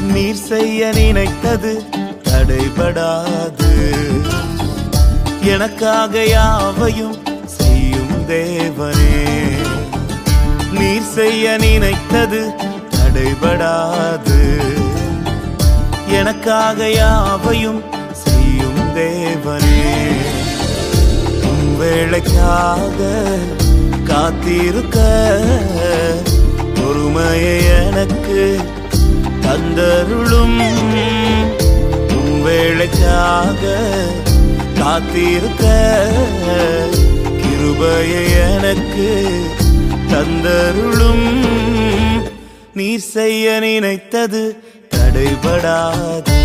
நீர் செய்ய நினைத்தது தடைபடாது. எனக்காக யாவையும் செய்யும் தேவனே. நீர் செய்ய நினைத்தது தடைபடாது. எனக்காக யாவையும் செய்யும் தேவனே. வேளைக்காக காத்திருக்க பொறுமையை எனக்கு தந்தருளும். வேளைக்காக காத்திருக்க கிருபையை எனக்கு தந்தருளும். நீர் செய்ய நினைத்தது தடைபடாது.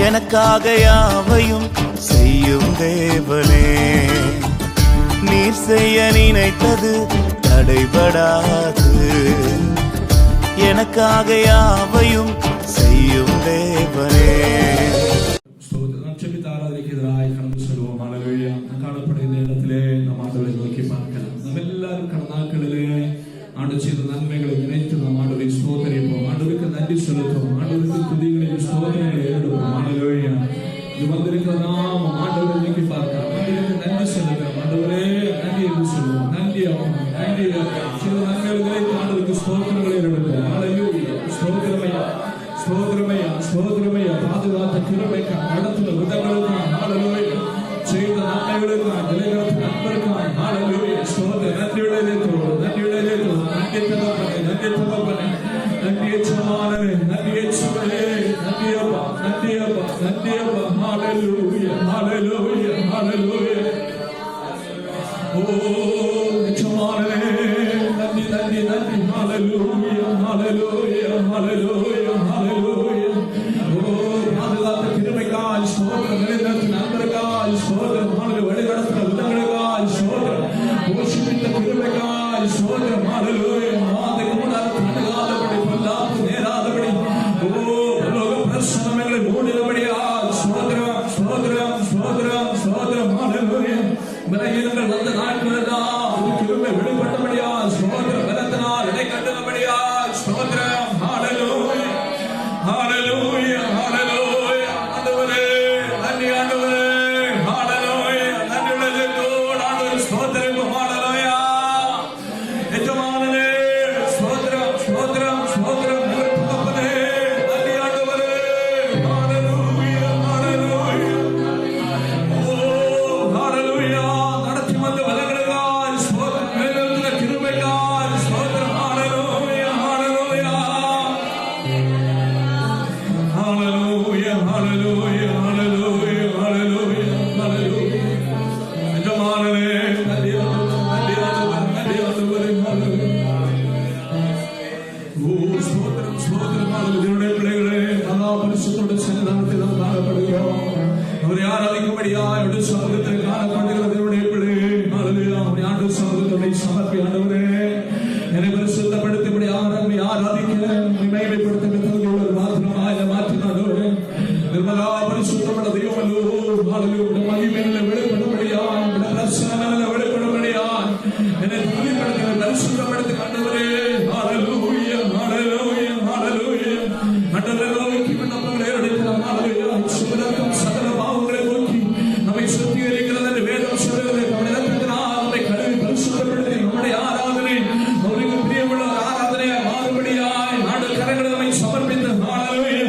எனக்காக யாவையும் செய்யும் தேவனே. நீர் செய்ய நினைத்தது தடைபடாது. எனக்காக யாவையும் செய்யும் தேவனே. ஆராதனைக்கு கடந்து செல்வோம். ஹல்லேலூயா. காணப்படுகிற இடத்திலே நம் ஆண்டவரை நோக்கி பார்க்கலாம். நம்ம எல்லாரும் கடந்த நாட்களிலே ஆண்டு செய்த நன்மைகளை நினைத்து நாம் ஆண்டவரை ஸ்தோத்திரிப்போம். ஆண்டவருக்கு நன்றி செலுத்துவோம். ஆண்டவருக்கு துதிகளையும் ஸ்தோத்திரங்களை ஏறெடுப்போம். ஹல்லேலூயா. இது வந்திருக்கிற நாம் ஆண்டவரை நோக்கி பார்க்கலாம். ஆண்டவருக்கு நன்றி செலுத்துவோம். ஆண்டவரே நன்றி என்று சொல்லுவோம். நன்றி நன்றி சில நன்மைகளை நினைத்து ஆண்டவருக்கு ஸ்தோத்திரங்களை ஏறெடுப்போம். ஹல்லேலூயா. ஸ்தோத்திரமையா ஸ்தோத்திரமையா ஸ்தோத்திரமையா. பாதுகாத்த கிருபைக்காக நடத்துகிற விதங்களுக்காக ஹல்லேலூயா. செய்த நன்மைகளுக்காக நிலைநிறுத்த நண்பருக்காக ஹல்லேலூயா. ஸ்தோத்திர நன்றியுடைய தோடு நன்றியுடைய தோடு நன்றி தகப்பனே நன்றி தகப்பனே நன்றி எச்சமானவே நன்றி எச்சமே நன்றி அப்பா நன்றி அப்பா நன்றி அப்பா. ஹல்லேலூயா ஹல்லேலூயா ஹல்லேலூயா. ஓ எச்சமானவே நன்றி நன்றி நன்றி. ஹல்லேலூயா ஹல்லேலூயா ஹல்லேலூயா ஹல்லேலூயா. ஓ பாதுகாத்த கிருபைக்காய் ஸ்தோத்திரம். நிலைநிறுத்த நண்பருக்காய் ஸ்தோத்திரம். ஹல்லேலூயா. வழிநடத்துகிற விதங்களுக்காய் ஸ்தோத்திரம். போஷிப்பித்த கிருபைக்காய் ஸ்தோத்திரம். ஹல்லேலூயா. மாதை கூடாரத்தை அணுகாதபடி பொல்லாப்பு நேராதபடி ஓ பரலோக பிரசன்னம் எங்களை மூடினபடியாய் ஸ்தோத்திரம் ஸ்தோத்திரம் ஸ்தோத்திரம் ஸ்தோத்திரம். ஹல்லேலூயா. பலகீனங்கள் வந்த நாட்களெல்லாம் கிருபை வெளிப்பட்டபடியாய் ஸ்தோத்திரம். பலத்தினால் இடை கட்டுனபடியாய் ஸ்தோத்திரம். ஹல்லேலூயா ஹல்லேலூயா ஹல்லேலூயா. ஆண்டவரே நன்றி ஆண்டவரே. ஹல்லேலூயா. நன்றியுடைய தோடு ஆண்டவரே ஸ்தோத்திரம். ஹல்லேலூயா. எஜமானனே ஸ்தோத்திரம் ஸ்தோத்திரம் ஸ்தோத்திரம். தகப்பனே நன்றி ஆண்டவரே. ஹல்லேலூயா ஹல்லேலூயா. ஓ ஹல்லேலூயா. நடத்தி வந்த வல்லமைக்காய் ஸ்தோத்திரம். மேலிருந்த கிருபைக்காய் ஸ்தோத்திரம். ஹல்லேலூயா ஹல்லேலூயா. Hallelujah, hallelujah, hallelujah, hallelujah, hallelujah. எஜமானனே நன்றி ஆண்டவரே நன்றி ஆண்டவரே ஹல்லேலூயா. ஓ ஸ்தோத்திரம் ஸ்தோத்திரம். ஹல்லேலூயா. பிள்ளைகளே மகா பரிசுத்தோட சன்னிதானத்தில் நாம் காணப்படுகிறோம். அவரை ஆராதிக்கும்படியாய் அவருடைய சமூகத்தில் காணப்படுகிற தேவனுடைய பிள்ளைகளே ஹல்லேலூயா. அவருடைய ஆண்டு சமூகத்தை சமர்ப்பி ஆண்டவரே என்னை பரிசுத்தப்படுத்திபடி ஆராதிக்க மகிமைப்படுத்த निर्मला परिशुद्धमட தெய்வமல்லோ ஹல்லேலூயா. மகிமையிலே வெளிப்படும்படியாய் பிரசன்னத்திலே வெளிப்படும்படியாய் என்னை துதிப்படுத்துகிற பரிசுத்தப்படுத்துகிற ஆண்டவரே ஹல்லேலூயா ஹல்லேலூயா ஹல்லேலூயா. ஆண்டவரே நோக்கி விண்ணப்பங்களை ஏறெடுக்கிறோம். ஹல்லேலூயா. சுபரக்கம் சகல பாவங்களை நோக்கி நம்மை சுத்திகரிக்கிறது என்று வேதம் சொல்கிறது. நம்முடைய இரத்தத்தினால் நம்மை கழுவி பரிசுத்தப்படுத்தி நம்முடைய ஆராதனை அவருக்கு பிரியமுள்ள ஆராதனையாக மாறும்படியாய் ஆண்டு கரங்களை நம்மை சமர்ப்பித்து ஹல்லேலூயா.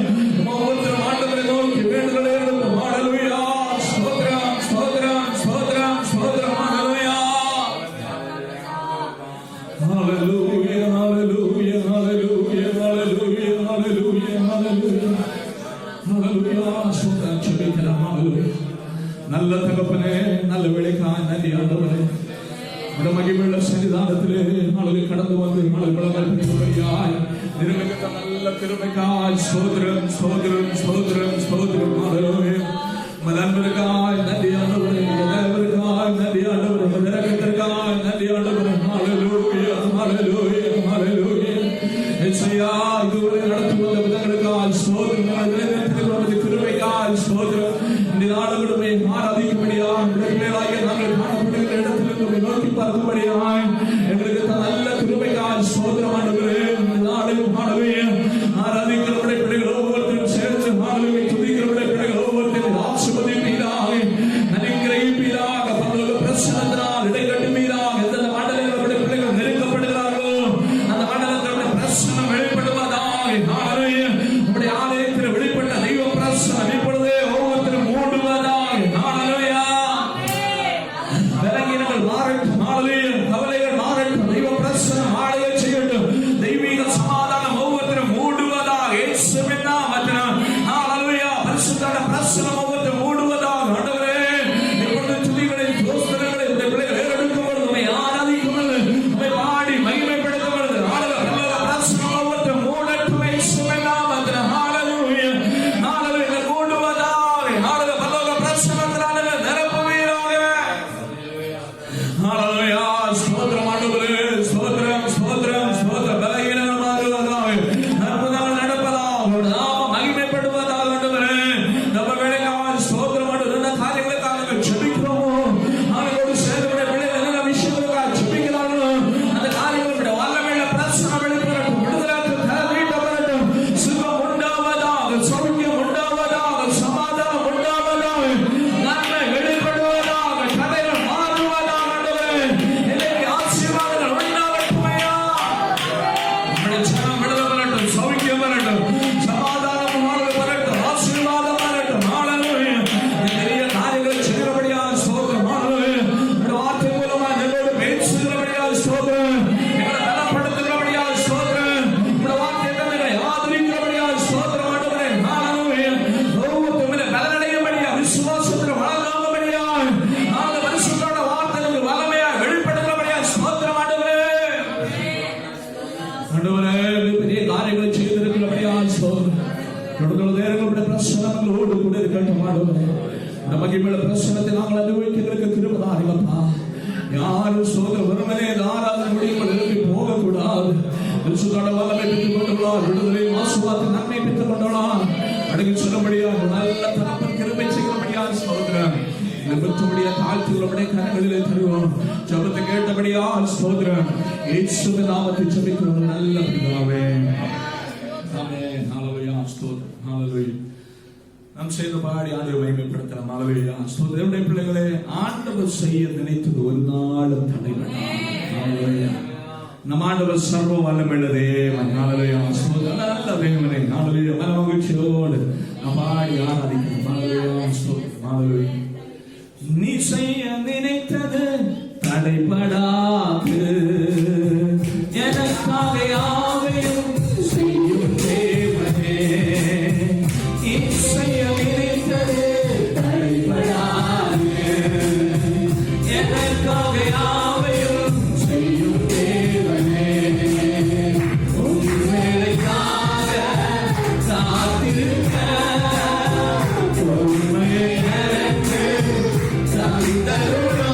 நல்ல தகப்பனே நல்ல வேளைக்காய் நன்றி ஆண்டவரே. உடைய மகிமையுள்ள சன்னிதானத்திலே நாளை கடந்து வந்து நிரூபித்த நல்ல கிருபைக்காய் ஸ்தோத்திரம் ஸ்தோத்திரம் ஸ்தோத்திரம் ஸ்தோத்திரம். ஹல்லேலூயா. நண்பருக்காய் நன்றி ஆண்டவரே. தேவருக்காய் நன்றி ஆண்டவரே. இரக்கத்திற்காய் நன்றி ஆண்டவரே. ஹல்லேலூயா ஹல்லேலூயா ஹல்லேலூயா. ஏசாயா இதுவரை நடத்தி வந்த விதங்களுக்காய் ஸ்தோத்திரம். கிருபைக்காய் ஸ்தோத்திரம். இந்த நாடுகளுமே ஆராதிக்கும்படியாய் பிள்ளைகளாகிய நாங்கள் காணப்படுகிற இடத்திலிருந்து நோக்கி பார்க்கும்படியாய் எங்களுக்கு நல்ல கிருபைக்காய் ஸ்தோத்திரம் ஆண்டவரே. இந்த நாளையும் ஹல்லேலூயா ஆராதி തുടർന്നുള്ള നേരങ്ങളുടെ പ്രശ്നങ്ങളോട് കൂടെ കേട്ടമാടുന്നേ മഹിമയുടെ പ്രശ്നത്തെ ഞങ്ങൾ അനുഭവിക്കുന്നവർക്ക് കൃപതാരികപ്പാ யாரும் சோதர வருமனே ஆராதனை முடியுங்கள் எழுப்பி போகக்கூடாது பரிசுத்த வல்லமை பெற்றுக் கொண்டுள்ளார் விடுதலை ஆசீர்வாதத்தின் நன்மை பெற்றுக் கொண்டுள்ளார் அடங்கி சொல்லபடியாக நல்ல தகப்பன் கிருபை செய்கிறபடியாக ஸ்தோத்திரம் நிமித்தபடியா தாழ்த்துகிறபடியே கரங்களிலே தருவோம் ஜெபத்தை கேட்டபடியால் ஸ்தோத்திரம் இயேசுவின் நாமத்தில் ஜெபிக்கிறோம் நல்ல பிதாவே ஆமென் ஹalleluya ஸ்தோத்திரம் ஹalleluya நாம் செய்த பாடி ஆண்டவரை மகிமைப்படுத்தலாம் ஹalleluya ஸ்தோத்திரம் பிள்ளைகளே ஆண்டவர் செய்ய நினைத்தது ஒரு நாளும் தடைபடாது ஹalleluya நம் ஆண்டவர் சர்வ வல்லமையுள்ள தேவன் ஹalleluya ஸ்தோத்திரம் நல்ல தேவனே ஹalleluya மனமகிழ்ச்சியோடு நாம் பாடி ஆராதிக்கிறோம் ஹalleluya ஸ்தோத்திரம் ஹalleluya நீ செய்ய நினைத்தது தடைபடாது எனக்காக யாவையும் செய்யும் தேவனே செய்ய நினைத்தது தடைபடாது எனக்காக யாவையும் செய்யும் தேவனே உன் வேலைக்காக காத்திருக்க உண்மையை எனக்கு தந்தருளோ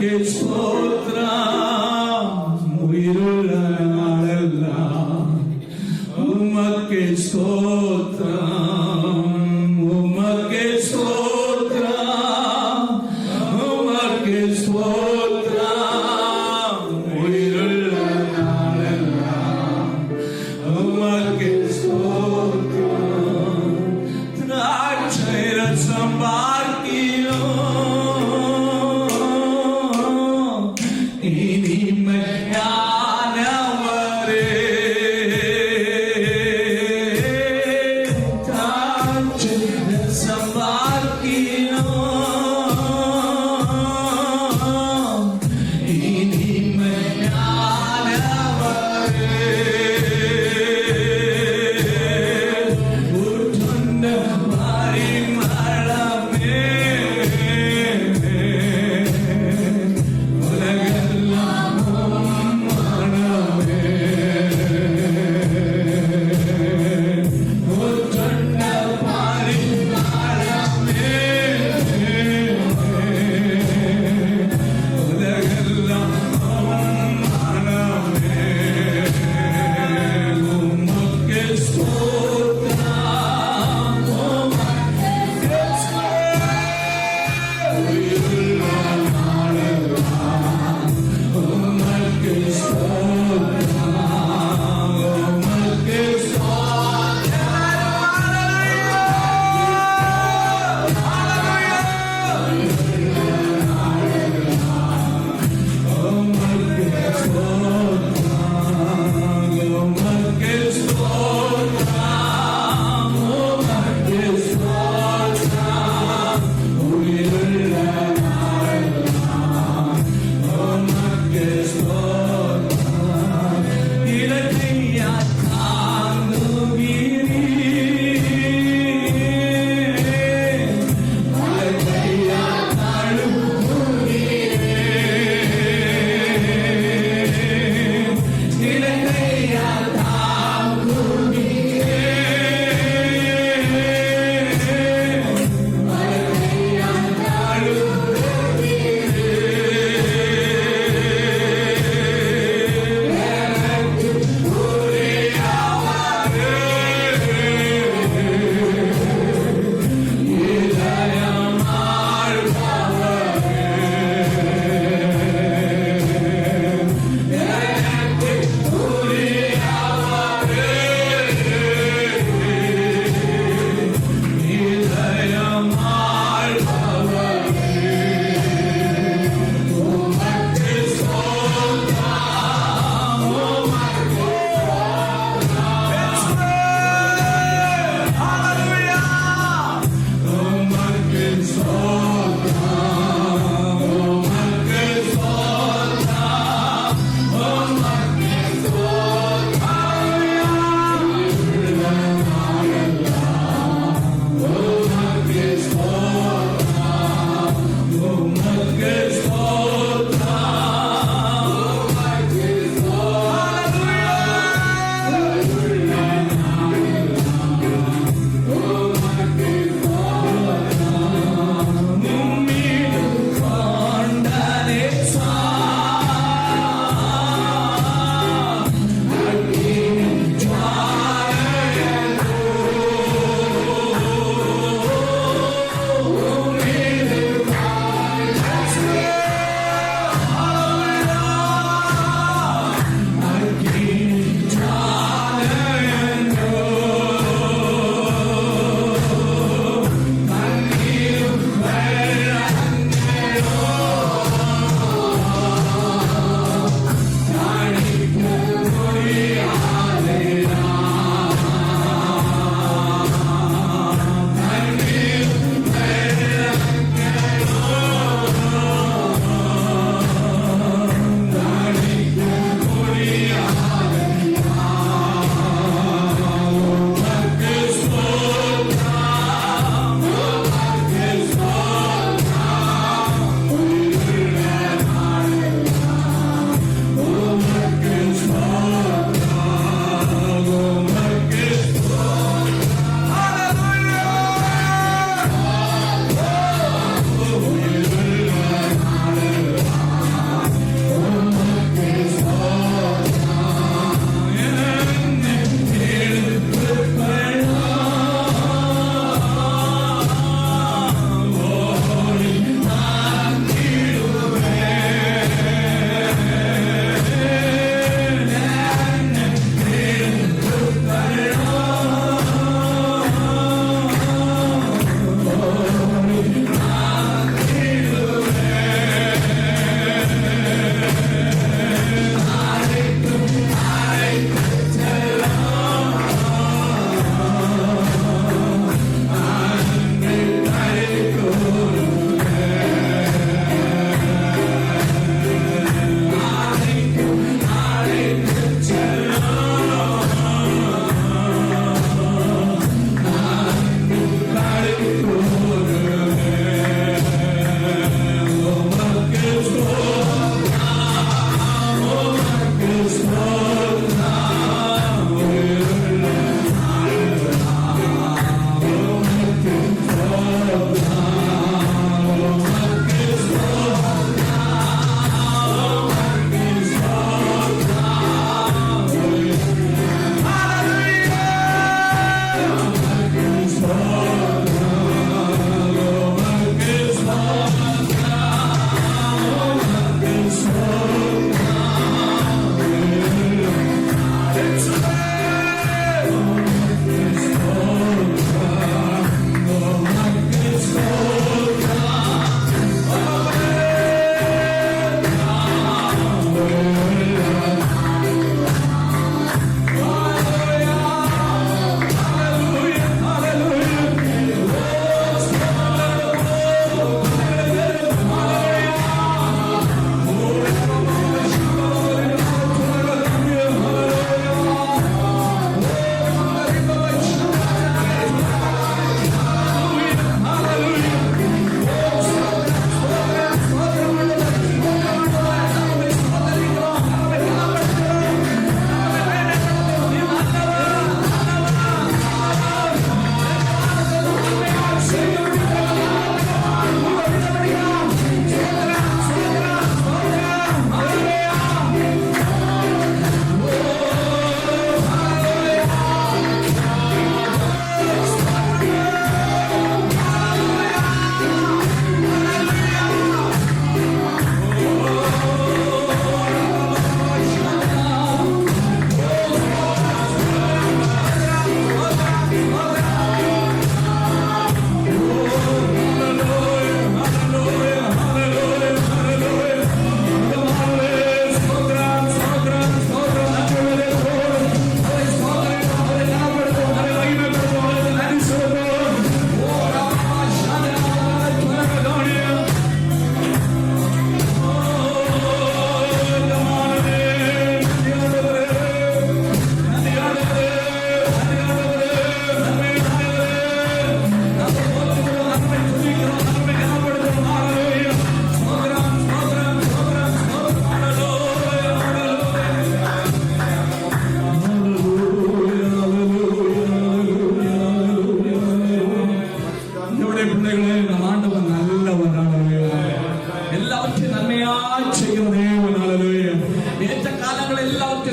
உமக்கே ஸ்தோத்திரம் உயிருள்ள நாளெல்லாம் உமக்கே ஸ்தோத்திரம் உமக்கே ஸ்தோத்திரம் உமக்கே ஸ்தோத்திரம் உயிருள்ள நாளெல்லாம் உமக்கே ஸ்தோத்திரம் திராட்சை ரசம் பார்க்கிறோம்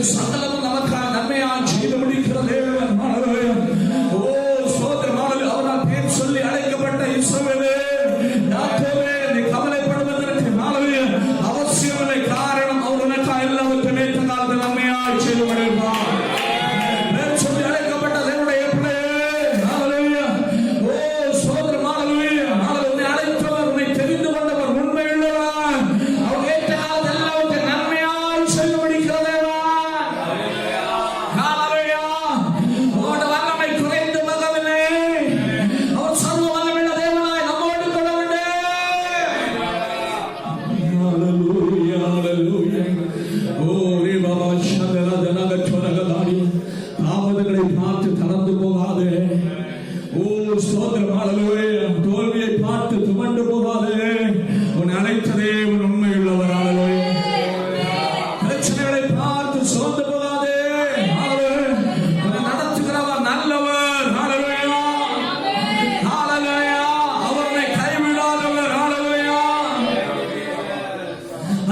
சகலமும் நமக்காக நன்மையாக செய்து முடிக்கிற தேவன். ஹalleluya. ஓ ஸ்தோத்திரம். ஹalleluya. அவரால் பேர் சொல்லி அழைக்கப்பட்ட இஸ்ரவேலே, யாக்கோபே, நீ கவலைப்படுவதற்கு ஹalleluya அவசியமில்லை. காரணம் அவர் உனக்காக எல்லாவற்றையும் ஏற்ற காலத்தில் நன்மையாக செய்து முடிப்பார். பேர் சொல்லி அழைக்கப்பட்ட தேவனுடைய பிள்ளையே, ஹalleluya. ஓ ஸ்தோத்திரம். ஹalleluya. உன்னை அழைத்தவர், உன்னை தெரிந்து கொண்டவர் உண்மையுள்ளவர். அவர் ஏற்ற காலத்தில் எல்லாவற்றையும் நன்மையாக செய்து முடிக்கிற தேவன். ஹalleluya. அவருடைய வல்லமை குறைந்து போகவில்லை. அவர் சர்வ வல்லமையுள்ள தேவனாய் நம்மோடு கூட உண்டு. ஹalleluya. ஹalleluya. ஓ ரே பாபா சந்தன ஜனக சொரகதாரி, தாமதங்களை பார்த்து தளர்ந்து போகாதே. ஓ ஸ்தோத்திரம். ஹalleluya. தோல்வியை பார்த்து துவண்டு போகாதே. உன்னை அழைத்ததே உன் உண்மையுள்ளவர். ஹalleluya. பிரச்சனைகளை பார்த்து சோர்ந்து போகாதே. ஹalleluya. உன்னை நடத்துகிறவர் நல்லவர். ஹalleluya. ஹalleluya. அவர் உன்னை கைவிடாதவர். ஹalleluya.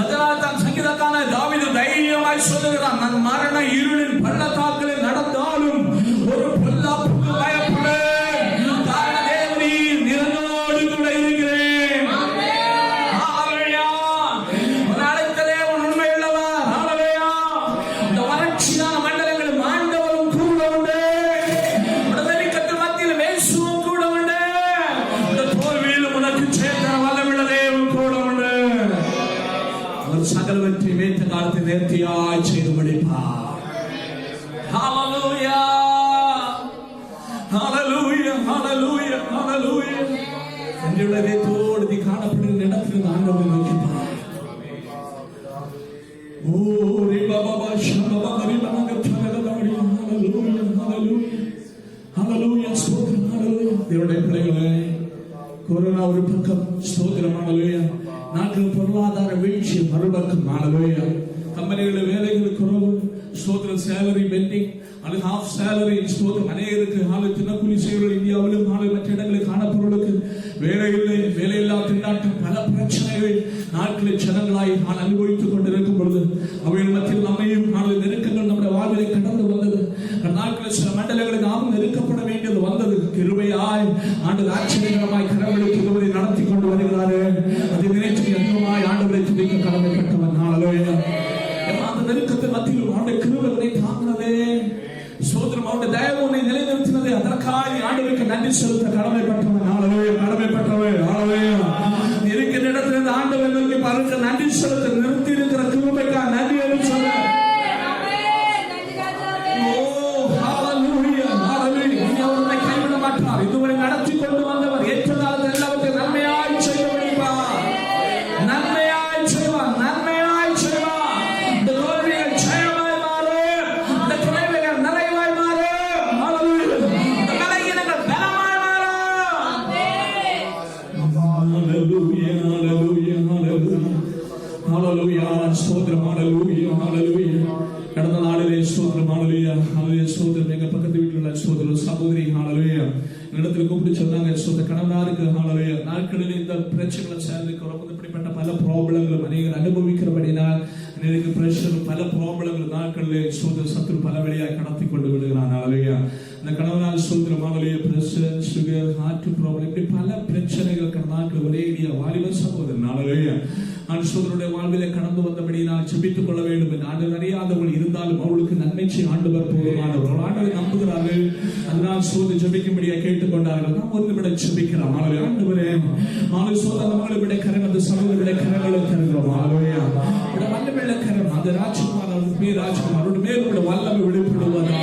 அதனால் தான் சங்கீதக்காரன் தாவீது தைரியமாய் சொல்லுகிறான், நான் மரண இருளின் பள்ளத்தாக்கில் நடந்தாலும் ஒரு பொல்லாப்புக்கு பயப்படேன். காரணம் தேவரீர் நிரந்தரோடு கூட இருக்கிறேன். ஹalleluya. உன்னை அழைத்த தேவன் உண்மையுள்ளவர். ஹalleluya. இந்த வறட்சியான மண்டலங்களில் ஆண்டவரும் கூட உண்டு. உடனடிக்கத்தில் மத்தியில் இயேசுவும் கூட உண்டு. இந்த தோல்வியிலும் உனக்கு சேர்த்த வல்லமையுள்ள தேவன் கூட உண்டு. அவர் சகலவற்றை மேற்ற காலத்தில் நேர்த்தியாய் செய்து முடிப்பார். ஹalleluya. ஹalleluya. ஹalleluya. ஹalleluya. அன்றைய தோடு நீ காணப்படுகிற இடத்தில் ஆண்டவரை நோக்கி பார். ஓ ரே பாபா ஷபபா கரிபனக தரகதாடி. ஹalleluya. ஹalleluya. ஹalleluya. ஸ்தோத்திரம். ஹalleluya. தேவனுடைய பிள்ளைகளே, கொரோனா ஒரு பக்கம், ஸ்தோத்திரம். ஹalleluya. நாட்டில் பொருளாதார வீழ்ச்சி மறுபக்கம். ஹalleluya. கம்பெனிகளில் வேலைகள் குறைவு, ஸ்தோத்திரம். சேலரி பெண்டிங் அல்லது ஹாஃப் சேலரி, ஸ்தோத்திரம். அநேகருக்கு தினக்கூலி செய்வர்கள் இந்தியாவிலும் மற்ற இடங்களில் காணப்பொருளுக்கு வேலை இல்லை, வேலையில்லா திண்டாட்டம், பல பிரச்சனைகள் நாட்களில் ஜனங்களாய் அனுபவித்துக் கொண்டிருக்கும் பொழுது அவைகள் மத்தியில் நம்மையும் நெருக்கங்கள் நம்முடைய வாழ்விலை கடந்து வந்தது. நாட்களில் சில மண்டலங்களில் நாம் நெருக்கப்பட வேண்டியது வந்தது. கிருபையாய் ஆண்டு ஆச்சரியகரமாய் கரங்களுக்கு இதுவரை நடத்தி கொண்டு வருகிறாரு. அதை நினைத்து அதிகமாய் ஆண்டவரை துதிக்க கடமைப்பட்டவன். ஹalleluya. அந்த நெருக்கத்தின் மத்தியில் அவருடைய கிருபைகளை தாங்கினதே, சோதரம் அவருடைய தயவு உன்னை நிலைநிறுத்தினதே, அதற்காக ஆண்டவருக்கு நன்றி செலுத்த கடமைப்பட்டவன். ஹalleluya. கடமைப்பட்டவன். ஹalleluya. இருக்கிற இடத்திலிருந்து ஆண்டவரை நோக்கி பாருங்க, நன்றி செலுத்த நிறுத்தி இருக்கிற கிருபைக்காக நன்றி என்று சொல்ல. இதுவரை நடத்தி கொண்டு வந்தவர் ஏற்ற காலத்தில் எல்லாவற்றையும் நன்மையாய் செய்ய முடிப்பார். நன்மையாய் செய்வார். நன்மையாய் செய்வார். இந்த தோல்விகள் ஜெயமாய் மாறும். இந்த குறைவுகள் நிறைவாய் மாறும். ஹalleluya. இந்த பலகீனங்கள் பலமாய் மாறும். ஹalleluya. ஹalleluya. ஹalleluya. ஹalleluya. ஸ்தோத்திரம். ஹalleluya. ஹalleluya. கடந்த நாளிலே ஸ்தோத்திரம். ஹalleluya. ஹalleluya. ஸ்தோத்திரம். எங்க பக்கத்து வீட்டில் உள்ள ஸ்தோத்திரம் சகோதரி ஹalleluya இடத்துல கூப்பிட்டு சொன்னாங்க, சொந்த கணவனாருக்கு ஹalleluya நாட்களில் இந்த பிரச்சனைகளை சேர்ந்து இப்படிப்பட்ட பல ப்ராப்ளங்களும் அநேகர் அனுபவிக்கிறபடினால் அநேக பிரஷர், பல ப்ராப்ளங்கள் நாட்களில் சத்துரு பல வழியாக கடத்தி கொண்டு விடுகிறான். ஹalleluya. இந்த கணவனால் சோதரம் ஹalleluya பிரஷர், சுகர், ஹார்ட் ப்ராப்ளம், இப்படி பல பிரச்சனைகள் கடந்த ஒரேடியா வாலிப சகோதரன் ஹalleluya சோதருடைய வாழ்விலே கடந்து வந்தபடி நான் ஜெபித்துக் கொள்ள வேண்டும் என்று ஆண்டவர் அறியாதவர்கள் இருந்தாலும் அவர்களுக்கு நன்மை செய்ய ஆண்டவர் போதுமானவர்கள். ஆண்டவரை நம்புகிறார்கள். அதனால் சோதனை ஜெபிக்கும்படியாக கேட்டுக்கொண்டார்கள். நாம் ஒரு நிமிடம் ஜெபிக்கலாம். ஆண்டவரே சோதனை மகளை கரம், அந்த சகோதரருடைய கரங்களை தருகிறோம். ஹalleluya. வல்லமை கரம், அந்த ராஜ்குமார் அவருடைய ராஜ்குமார் அவருடைய மேல் வல்லமை வெளிப்படுவதா,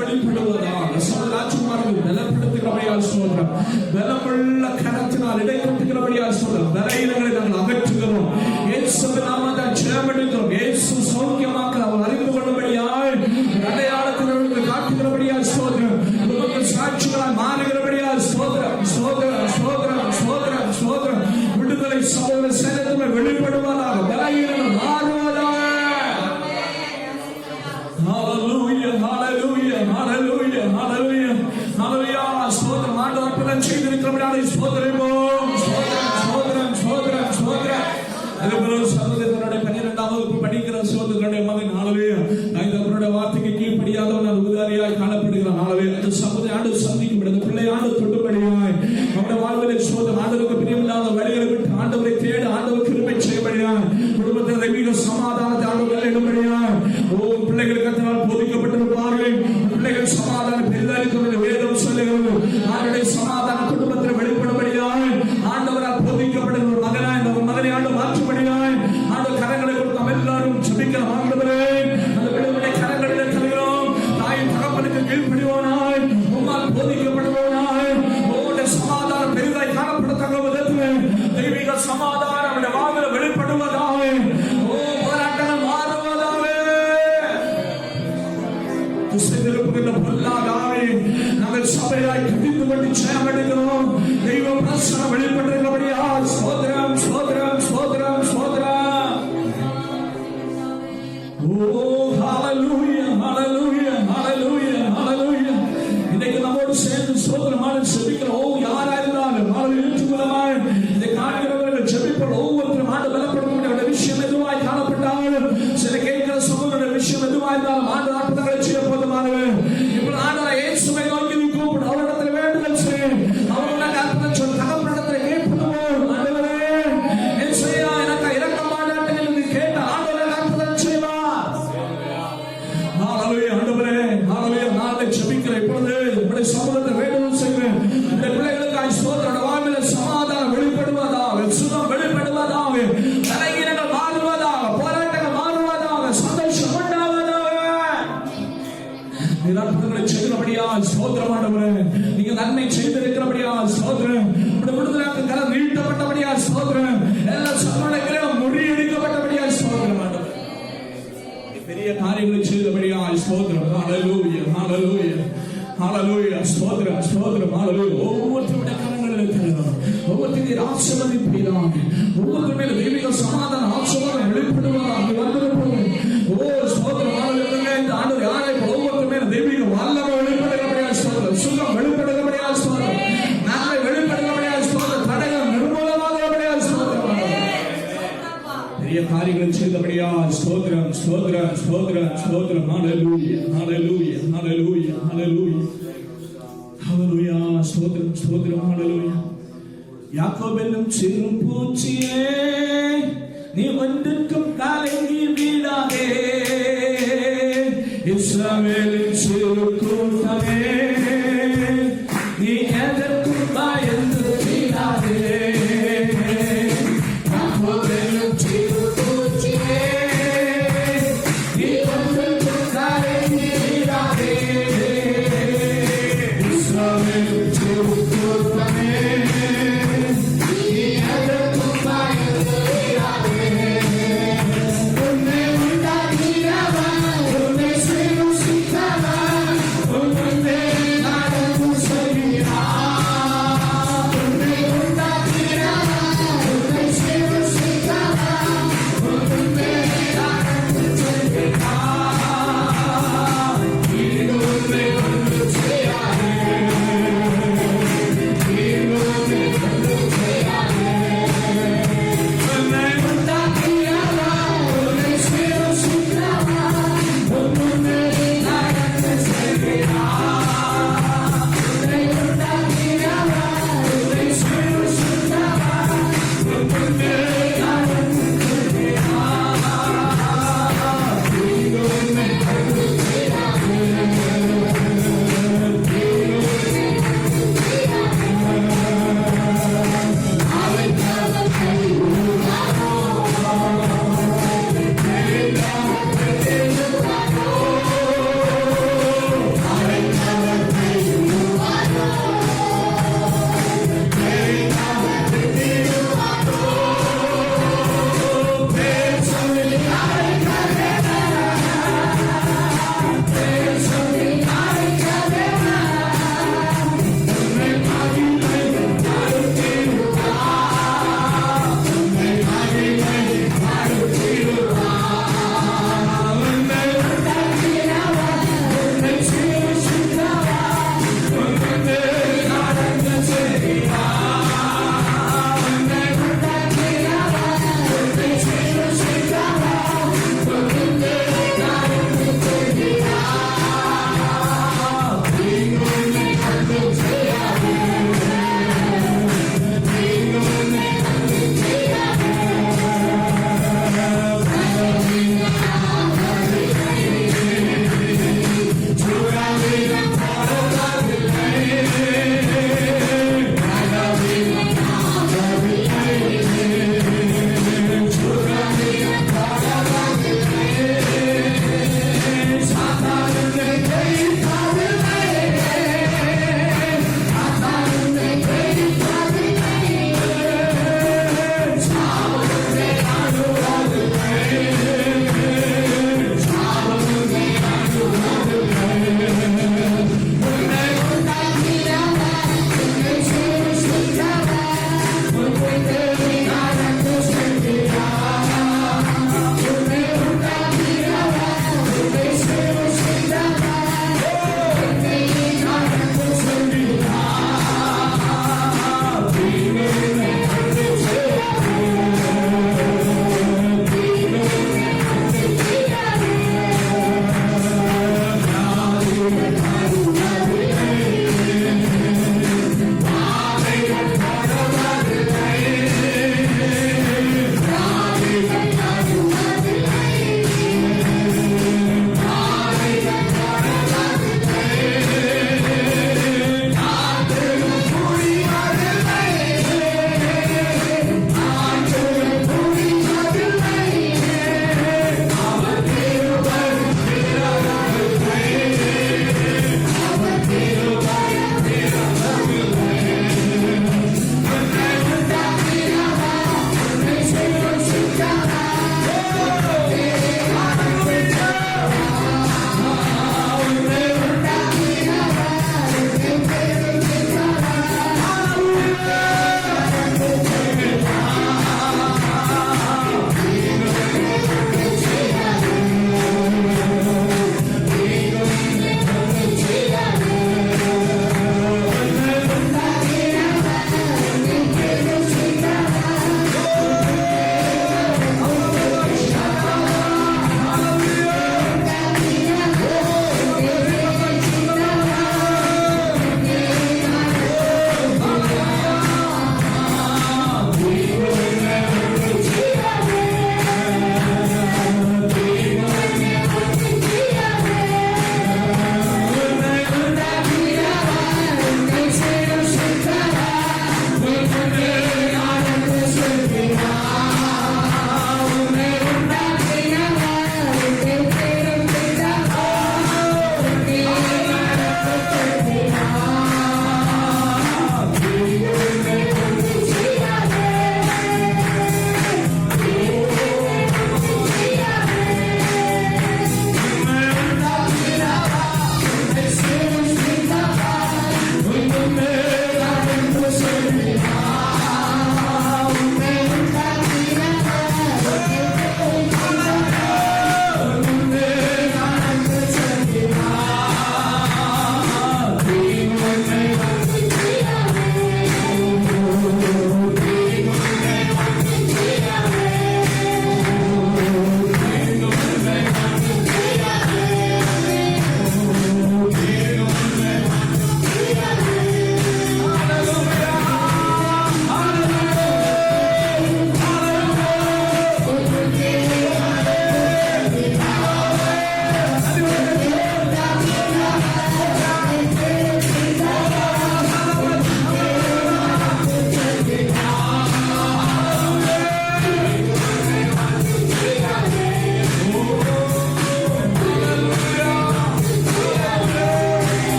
வெளிப்படுவதா, ராஜ்குமார்கள் பலப்படுத்துகிறபடியால் சோதரம், பலமுள்ள கரத்தினால் இடை கட்டுகிறபடியால் சோதரம், பலவீனங்களை நாங்கள் அகற்றுகிறோம். இயேசுவின் நாமத்தில் ஜெயமெடுக்கிறோம். இயேசு சௌக்கியமாக்க அவர் அறிந்து கொள்ளும்படியாய் அடையாளத்தினருக்கு காட்டுகிறபடியால் சோதரம், சாட்சிகளால் மாறுகிறபடியால் சோதரம், சோதரம், சோதரம், சோதரம், சோதரம். விடுதலை சகோதர சேனத்துமே வெளிப்படுவதாக, பலவீனங்கள் மாறுவதாக. Hallelujah, hallelujah, hallelujah, hallelujah, hallelujah. ஸ்தோத்திரம். ஆண்டவர் அற்புதம் செய்திருக்கிறபடியால் ஸ்தோத்திரிப்போம். ஸ்தோத்திரம், ஸ்தோத்திரம், ஸ்தோத்திரம். அதுபோல சகோதரனுடைய 12ஆம் வகுப்பு படிக்கிற சகோதரனுடைய மகன் ஹalleluya சமாதானம் இந்த வாழ்வில் வெளிப்படுவதாக. ஓ போராட்டங்கள் மாறுவதாக. திசைதிருப்புகின்ற பொல்லாதாவே நாங்கள் சபையாய் கடிந்து கொண்டு ஜெயம் எடுக்கிறோம். தெய்வ பிரசன்னம் வெளிப்பட்டிருக்கிறபடியா ஸ்தோத்திரம் ஸ்தோத்திரம் ஸ்தோத்திரம் ஸ்தோத்திரம். ஓ ஹalleluya ஹalleluya ஹalleluya ஹalleluya. இன்னைக்கு நம்மோடு சேர்ந்து ஸ்தோத்திரமான செபிக்கிற யாரா இருந்தாலும் ஏற்றுக்கொள்ளமாய் இதை காண்கிறவர்கள் ஜெபிப்போம். ஒவ்வொருத்தரும் ஆண்டு பலப்படுத்த விஷயம் எதுவாய் காணப்பட்டாலும் சில கேட்கிற சமூக விஷயம் எதுவாய் இருந்தாலும் ஆண்டு அற்புதங்களை செய்ய போதுமானது. இப்ப ஆண்டவரை இயேசுவை நோக்கி கூப்பிடு, அவரிடத்தில் வேண்டுதல் செய். அவருடைய அற்புதம் சொல் தகப்பனிடத்தில் கேட்பதும் ஆண்டவரே இயேசுவையா எனக்கு இரக்க மாட்டார்கள் என்று கேட்ட ஆண்டவரை அற்புதம் செய்வார். ஹalleluya ஆண்டவரே ஹalleluya. நான் ஜெபிக்கிறேன் இப்பொழுது உம்முடைய சமூகத்தை வேண்டுதல் செய்கிறேன். இந்த பிள்ளைகளுக்காய் ஸ்தோத்திரம். வாழ்வில் சமாதானம் வெளிப்படுவதாக, சுகம் வெளிப்படுவதாக, தலைகீழங்கள் மாறுவதாக, போராட்டங்கள் மாறுவதாக, சந்தோஷம் உண்டாவதாக. அற்புதங்களை செய்கிறபடியா ஸ்தோத்திரம் ஆண்டவரே. நீங்க நன்மை செய்திருக்கிறபடியா ஸ்தோத்திரம். உங்களுடைய விடுதலைக்கு கரம் நீட்டப்பட்டபடியா ஸ்தோத்திரம். எல்லா சமூகங்களும் முறியடிக்கப்பட்டபடியா ஸ்தோத்திரம் ஆண்டவரே. பெரிய காரியங்களை செய்தபடியா ஸ்தோத்திரம். ஹalleluya ஹalleluya ஹalleluya ஸ்தோத்திரம் ஸ்தோத்திரம் ஹalleluya. ஒவ்வொருத்தருடைய கரங்களில் தருகிறோம். ஒவ்வொருத்தரையும் ஆசீர்வதிப்பீராக. ஒவ்வொரு மேல தெய்வீக சமாதான ஆசீர்வாதம் வெளிப்படுவதாக வந்திருப்போம். ஓ ஸ்தோத்திரம் ஹalleluya. இந்த ஆண்டவர் யாரை ஒவ்வொரு மேல தெய்வீக வல்லமை வெளிப்படுகிறபடியா ஸ்தோத்திரம். சுகம் வெளிப்படுகிறபடியா ஸ்தோத்திரம். நன்மை வெளிப்படுகிறபடியா ஸ்தோத்திரம். தடைகள் நிர்மூலமாகிறபடியா ஸ்தோத்திரம். பெரிய காரியங்களை செய்தபடியா ஸ்தோத்திரம் ஸ்தோத்திரம் ஸ்தோத்திரம் ஸ்தோத்திரம். ஹalleluya ஹalleluya ஹalleluya ஹalleluya ஹalleluya ஸ்தோத்திரம் ஸ்தோத்திரம் ஹalleluya. யாக்கோபென்னும் சிறு பூச்சியே நீ ஒன்றுக்கும் கலங்கி விடாதே. இஸ்ரவேலின் சிறு கூட்டமே நீ எதற்கும் பயந்து விடாதே. யாக்கோபென்னும் சிறு பூச்சியே நீ ஒன்றுக்கும் கலங்கி விடாதே. இஸ்ரவேலின் சிறு கூட்டமே நீ எதற்கும் பயந்து விடாதே. உன்னை உண்டாக்கினவர் உன்னை சிருஷ்டித்தவர்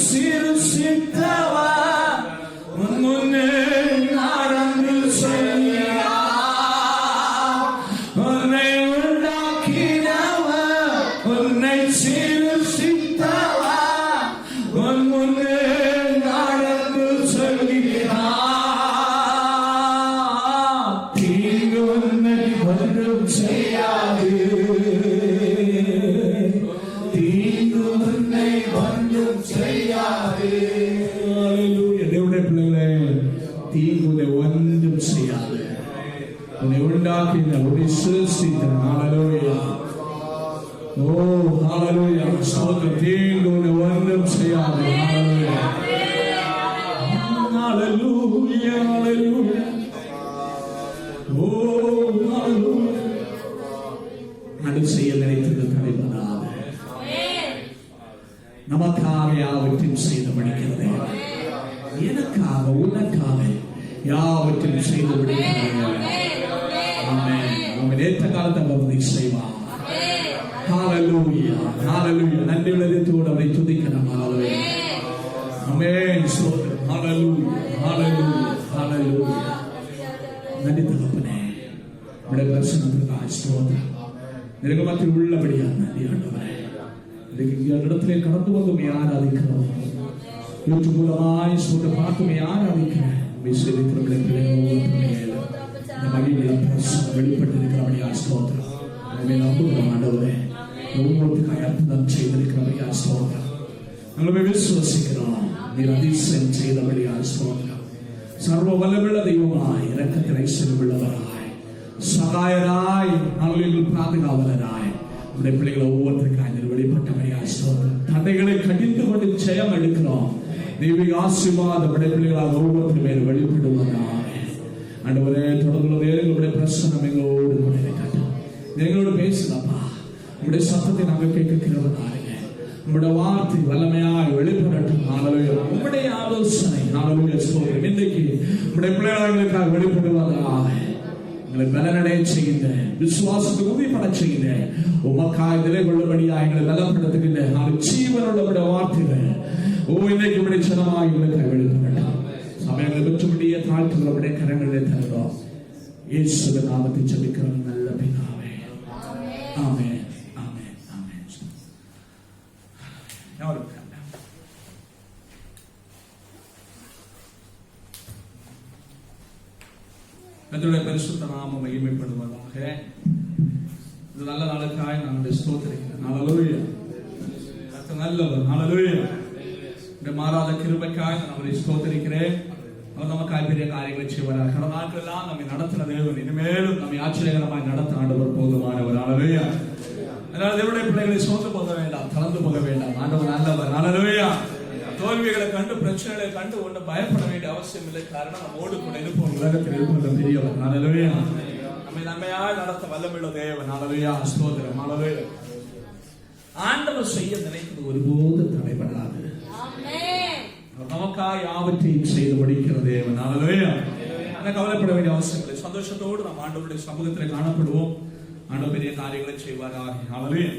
சிருஷ்டித்தவா உன் முன்னே நடந்து செல்கிறார். உன்னை உண்டாக்கினவா உன்னை சிருஷ்டித்தவா உன் முன்னே நடந்து செல்கிறார். தீங்கு உன்னை ஒன்றும் செய்யாது. தீங்கு உன்னை ஒன்றும் செய்யாது. ஹல்லேலூயா. தேவனுடைய பிள்ளைகளே, தீங்கு உன்னை ஒன்றும் செய்யாது. உன்னை உண்டாக்கின உன்னை சிருஷ்டித்த ஹல்லேலூயா. ஓ ஹல்லேலூயா. ஸ்தோத்திரம். தீங்கு உன்னை ஒன்றும் செய்யாது. ஹல்லேலூயா. ஹல்லேலூயா. ஹல்லேலூயா. ஓ ஹல்லேலூயா. நடு செய்ய நினைத்தது தடைபடாது. நமக்காக யாவற்றையும் செய்து முடிக்கிறது. எனக்காக உனக்காக யாவற்றையும் செய்து முடிக்கிறது. ஆமென். அவன் ஏற்ற காலத்தை அவரை செய்வார். ஹல்லேலூயா. ஹல்லேலூயா. நன்றி உள்ளத்தோடு அவரை துதிக்கணும். ஹல்லேலூயா. ஆமென். ஸ்தோத்திரம். ஹல்லேலூயா. ஹல்லேலூயா. ஹல்லேலூயா. நன்றி தகப்பனே, உம்முடைய பிரசன்னத்திற்காக ஸ்தோத்திரம். எனக்கு மத்தியில் உள்ளபடியா நன்றி ஆண்டவரே. இடத்திலே கடந்து வந்து ஆராதிக்கிறோம். யூடியூப் மூலமாய் சொல்ற பார்த்து ஆராதிக்கிறேன். வெளிப்பட்டிருக்கிறபடியா ஸ்தோத்திரம். நம்புகிறோம் ஆண்டவரே, ஒவ்வொருத்துக்காக அற்புதம் செய்திருக்கிறபடியா ஸ்தோத்திரம். நாங்கள் விசுவசிக்கிறோம். நீர் அதிசயம் செய்தபடியா ஸ்தோத்திரம். சர்வ வல்லமுள்ள தெய்வமாய் இரக்கத்தினை செல்லுள்ளவராய் சகாயராய் நாளில் பாதுகாவலராய் உடைய பிள்ளைகளை ஒவ்வொருத்தருக்காக வெளிப்பட்டபடியா ஸ்தோத்திரம். தடைகளை கடிந்து கொண்டு ஜெயம் எடுக்கிறோம். தெய்வீக ஆசீர்வாதம் உடைய பிள்ளைகளாக ஒவ்வொருத்தர் மேல் வெளிப்படுவதாக. ஆண்டவரே, தொடர்ந்து எங்களுடைய பிரசன்னம் எங்களோடு கூட இருக்கட்டும். எங்களோடு பேசுதப்பா. உங்களுடைய சத்தத்தை நாங்கள் கேட்கிறவர்களாக உங்களுடைய வார்த்தை வல்லமையாக வெளிப்படட்டும். ஹல்லேலூயா. உங்களுடைய ஆலோசனை ஹல்லேலூயா ஸ்தோத்திரம். இன்றைக்கு உங்களுடைய பிள்ளைகளுக்காக வெளிப்படுவதாக எங்களை பலனடைய செய்கின்ற விசுவாசத்தை உறுதிப்பட செய்கின்ற உமக்காய் நிலை கொள்ளபடியாக எங்களை பலப்படுத்துகின்ற ஜீவனுள்ள வார்த்தைகள் இன்னைக்கு உடைய சனமாக எங்களுக்காக வெளிப்படட்டும். சமயங்களை பெற்றுபடிய தாழ்த்துகளுடைய கரங்களிலே தருகிறோம். இயேசுவின் நாமத்தை ஜெபிக்கிறோம் நல்ல பிதாவே. ஆமென். கர்த்தருடைய பரிசுத்த நாமம் மகிமைப்படுவதாக. இந்த நல்ல நாளுக்காய் நான் ஸ்தோத்திரிக்கிறேன். ஹல்லேலூயா. கர்த்தர் நல்லவர். ஹல்லேலூயா. இந்த மாறாத கிருபைக்காய் நான் அவரை ஸ்தோத்திரிக்கிறேன். அவர் நமக்காய் பெரிய காரியங்களை செய்வார். கடந்த நாட்களெல்லாம் நம்மை நடத்தின தேவன் இனிமேலும் நம்மை ஆச்சரியகரமாய் நடத்த ஆண்டவர் போதுமானவர். ஹல்லேலூயா. அதனால தேவனுடைய பிள்ளைகளை சோர்ந்து போக வேண்டாம், தளர்ந்து போக வேண்டாம். ஆண்டவர் நல்லவர். ஹல்லேலூயா. தோல்விகளை கண்டு பிரச்சனைகளை கண்டு ஒன்று பயப்பட வேண்டிய அவசியம் இல்லை. காரணம் நம்மோடு கூட இருப்போம். உலகத்தில் இருப்பது பெரியவர். ஹல்லேலூயா. நம்மை நன்மையாக நடத்த வல்லமையுள்ள தேவன். ஹல்லேலூயா. ஸ்தோத்திரம். ஹல்லேலூயா. ஆண்டவர் செய்ய நினைப்பது ஒருபோது தடைபடாது. நமக்காக யாவற்றையும் செய்து முடிக்கிற தேவன். ஹல்லேலூயா. கவலைப்பட வேண்டிய அவசியம் இல்லை. சந்தோஷத்தோடு நாம் ஆண்டவருடைய சமூகத்தில் காணப்படுவோம். ஆண்டவர் பெரிய காரியங்களை செய்வாராக. ஹல்லேலூயா.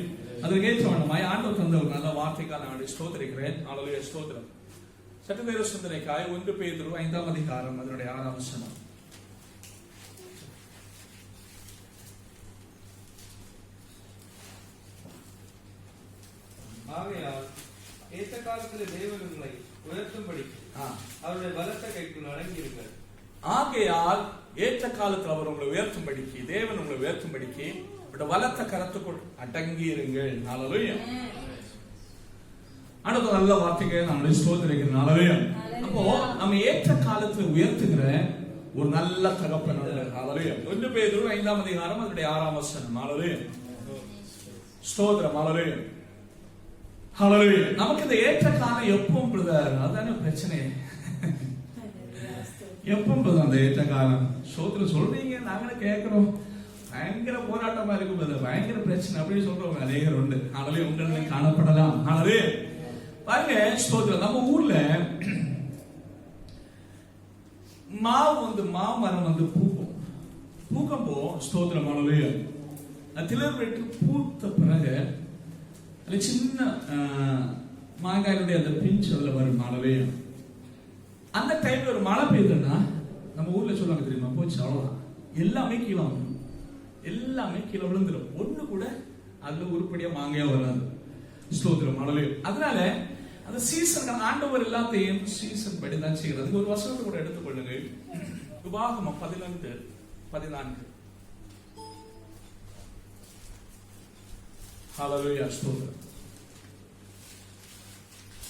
அதற்கு ஏற்றவண்ணமாய் ஆண்டவர் தந்த ஒரு நல்ல வார்த்தைக்காக நான் ஸ்தோத்திரிக்கிறேன். ஹல்லேலூயா. ஸ்தோத்திரம். சற்று நேர சிந்தனைக்காய் 1 பேதுரு 5ஆம் அதிகாரம் அதனுடைய 6ஆம் வசனம். ஆகையால் ஏற்ற காலத்தில் தேவன் உங்களை உயர்த்தும்படி அவருடைய பலத்த கைக்குள் அடங்கியிருங்கள். ஆகையால் ஏற்ற காலத்தில் அவர் உங்களை உயர்த்தும்படிக்கு, தேவன் உங்களை உயர்த்தும்படிக்கு வலத்த கரத்துக்குள் அடங்கி இருங்கள். ஹல்லேலூயா. அடுத்த நல்ல வார்த்தைக்கு நம்மளை ஸ்தோத்திரிக்கிறோம். ஹல்லேலூயா. அப்போ நம்ம ஏற்ற காலத்தில் உயர்த்துகிற ஒரு நல்ல தகப்பன். ஹல்லேலூயா. 1 பேதுரு 5ஆம் அதிகாரம் அதனுடைய 6ஆம் வசனம். ஹல்லேலூயா. ஸ்தோத்திரம். ஹல்லேலூயா. ஹல்லேலூயா. நமக்கு இந்த ஏற்ற காலம் எப்பவும் பிரதர், அதான பிரச்சனை. எப்பவும் பிரதர் அந்த ஏற்ற காலம் ஸ்தோத்திரம் சொல்றீங்க, நாங்களே கேட்கிறோம். பயங்கர போராட்டமா இருக்கு, பயங்கர பிரச்சனை அப்படின்னு சொல்றவங்க அநேகர் உண்டு. ஹல்லேலூயா. உங்களை காணப்படலாம். ஹல்லேலூயா. பாருங்க ஸ்தோத்திரம். நம்ம ஊர்ல மாமரம் பூக்கப்போ ஸ்தோத்திரம். ஹல்லேலூயா. திலர் வெட்டு பூத்த பிறகு சின்ன மாங்காயினுடைய அந்த பிஞ்சு அதுல வரும் மழவே. அந்த டைம்ல ஒரு மழை பெய்யுதுன்னா நம்ம ஊர்ல சொல்லுவாங்க தெரியுமா, போச்சு அவ்வளவுதான், எல்லாமே கீழே வந்துடும், எல்லாமே கீழே விழுந்துடும், ஒண்ணு கூட அதுல உருப்படியா மாங்காயா வராது. ஸ்தோத்திரம் மழவே. அதனால அந்த சீசன் ஆண்டவர் எல்லாத்தையும் சீசன் படிதான் செய்யறது. ஒரு வசனத்தை கூட எடுத்துக்கொள்ளுங்க. உபாகமம் 11:14. ஹல்லேலூயா. ஸ்தோத்திரம்.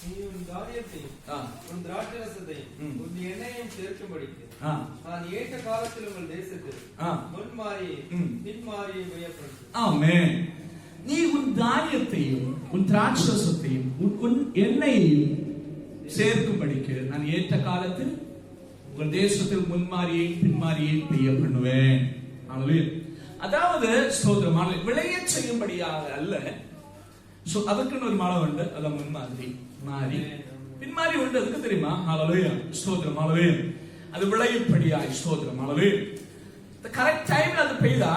நீ உன் தானியத்தையும் உன் திராட்சரசத்தையும் உன் எண்ணெயையும் சேர்க்கும்படிக்கு நான் ஏற்ற காலத்தில் உங்கள் தேசத்தில் முன்மாரியை பின்மாரியை உயர்த்தப்படுகிறேன். ஆமென். நீ உன் தானியத்தையும் உன் திராட்சரசத்தையும் உன் எண்ணெயையும் சேர்க்கும்படிக்கு நான் ஏற்ற காலத்தில் உங்கள் தேசத்தில் முன்மாரியை பின்மாரியை பெய்ய பண்ணுவேன். அதாவது ஸ்தோத்திரம் விளைய செய்யும்படியாக அல்ல. அதுக்குன்னு ஒரு மழை உண்டு, அதான் முன்மாதிரி. மாறி பின்மாரி உண்டு, அதுக்கு தெரியுமா? ஹல்லேலூயா. ஸ்தோத்திரம் ஹல்லேலூயா. அது விளையும்படியாய். ஸ்தோத்திரம் ஹல்லேலூயா. கரெக்ட் டைம்ல அது பெய்தா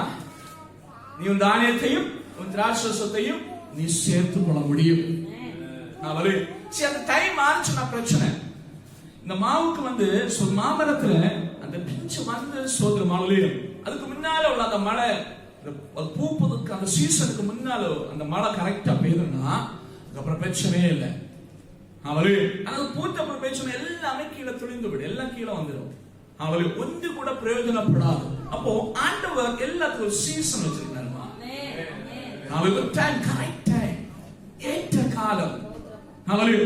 நீ உன் தானியத்தையும் உன் திராட்சரசத்தையும் நீ சேர்த்துக் கொள்ள முடியும். ஹல்லேலூயா. சரி, அந்த டைம் ஆச்சுன்னா பிரச்சனை. இந்த மாவுக்கு வந்து மாமரத்துல அந்த பிஞ்சு வந்து ஸ்தோத்திரம் ஹல்லேலூயா. அதுக்கு முன்னால உள்ள அந்த மழை பூப்பதுக்கு அந்த சீசனுக்கு முன்னால அந்த மழை கரெக்டா பெய்யுதுன்னா அதுக்கப்புறம் பிரச்சனையே இல்லை. அவரு அது பூத்தப்புறம் பிரச்சனை எல்லாமே கீழே துளிந்து விடும், எல்லாம் கீழே வந்துடும். அவரு ஒன்று கூட பிரயோஜனப்படாது. அப்போ ஆண்டவர் எல்லாத்துக்கும் ஒரு சீசன் வச்சிருக்காருமா. அவருக்கு டைம், கரெக்ட் டைம், ஏற்ற காலம். அவரு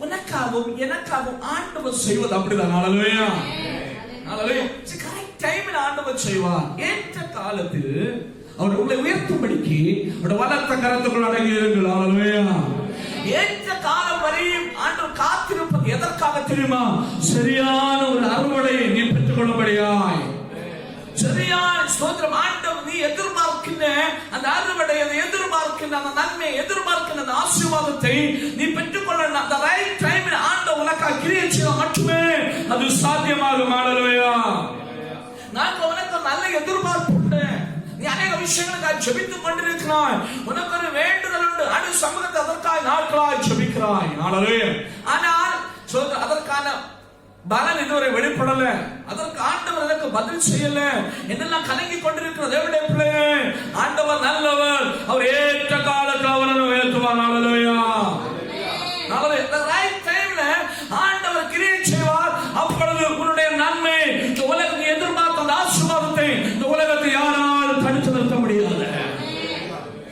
உனக்காகவும் எனக்காகவும் ஆண்டவர் செய்வது அப்படிதான். ஹல்லேலூயா. ஹல்லேலூயா. கரெக்ட் டைம்ல ஆண்டவர் செய்வார். ஏற்ற காலத்தில் அவர் உங்களை உயர்த்தும்படிக்கு அவருடைய வலத்த கரத்துக்குள் அடங்கி இருங்கள். ஹல்லேலூயா. ஏற்ற காலம் வரையும் ஆண்டவர் காத்திருப்பது எதற்காக தெரியுமா? சரியான ஒரு அறுவடையை நீ பெற்றுக் கொள்ளும்படியாய். சரியான ஸ்தோத்திரம். ஆண்டவர் நீ எதிர்பார்க்கின்ற அந்த அறுவடை, எதிர்பார்க்கின்ற அந்த நன்மை, எதிர்பார்க்கின்ற அந்த ஆசீர்வாதத்தை நீ பெற்றுக்கொள்ள அந்த ரைட் டைம்ல ஆண்டவர் உனக்காக கிரியை செய்ய மட்டுமே அது சாத்தியமாகும். ஹல்லேலூயா. நான் உனக்கு நல்ல எதிர்பார்ப்பு உண்டு. நீ அநேக விஷயங்களுக்காக ஜெபித்துக் கொண்டிருக்கிறாய். உனக்கு ஒரு வேண்டுதல் உண்டு. அடு சமூகத்தை அதற்காக நாட்களாய் ஜெபிக்கிறாய். ஆனால் அதற்கான பலன் இதுவரை வெளிப்படல. அதற்கு ஆண்டவர் எனக்கு பதில் செய்யல. என்னெல்லாம் கலங்கி கொண்டிருக்கிறது எவ்வளவு பிள்ளையே. ஆண்டவர் நல்லவர். அவர் ஏற்ற காலத்தில் அவரை உயர்த்துவார். ஹல்லேலூயா. ரைட் டைம்ல ஆண்டவர் கிரியை செய்வார். அப்பொழுது உன்னுடைய நன்மை, இந்த உலகத்தை எதிர்பார்த்த அந்த ஆசீர்வாதத்தை இந்த உலகத்தை யாராலும் தடுத்து நிறுத்த முடியாது.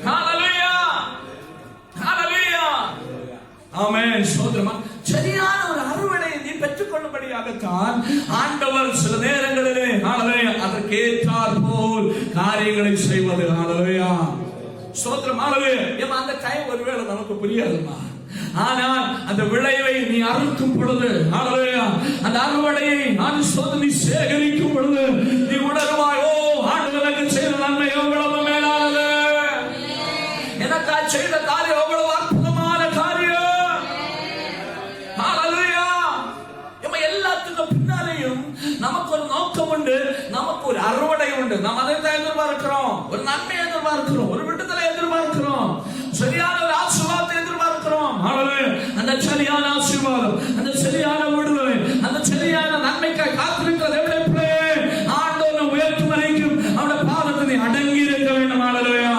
ஹல்லேலூயா. ஹல்லேலூயா. ஆமென். ஸ்தோத்திரம். சரியான ஒரு அறுவடையை நீ பெற்றுக் கொள்ளும்படியாகத்தான் ஆண்டவர் சில நேரங்களிலே ஹல்லேலூயா அதற்கேற்றார் போல் காரியங்களை செய்வது. ஹல்லேலூயா. ஸ்தோத்திரம். ஹல்லேலூயா. அந்த டைம் ஒருவேளை நமக்கு புரியாதுமா. ஆனால் அந்த விளைவை நீ அறுக்கும் பொழுது, ஹல்லேலூயா, அந்த அறுவடையை நான் நீ சேகரிக்கும் பொழுது நீ உணர்வாய், ஓ ஆண்டவர் எனக்கு செய்த நன்மை எவ்வளவு மேலானது, எனக்கா செய்த காரியம் எவ்வளவு அற்புதமான காரியம். ஹல்லேலூயா. எல்லாத்துக்கும் பின்னாலேயும் நமக்கு ஒரு நோக்கம் உண்டு, நமக்கு ஒரு அறுவடை உண்டு. நாம் அதை தான் எதிர்பார்க்கிறோம். ஒரு நன்மை எதிர்பார்க்கிறோம், ஒரு விடுதலை எதிர்பார்க்கிறோம், சரியான ஒரு ஆசீர்வாதத்தை எதிர்பார்க்கிறோம். அந்த சரியான ஆசீர்வாதம், அந்த சரியான விடுதலை, அந்த சரியான நன்மைக்காய் காத்திருக்கிறது எவ்வளவு ஆண்டவரை உயர்த்தும் வரைக்கும் அவருடைய பாதத்தை அடங்கி இருக்க வேண்டும். ஹல்லேலூயா.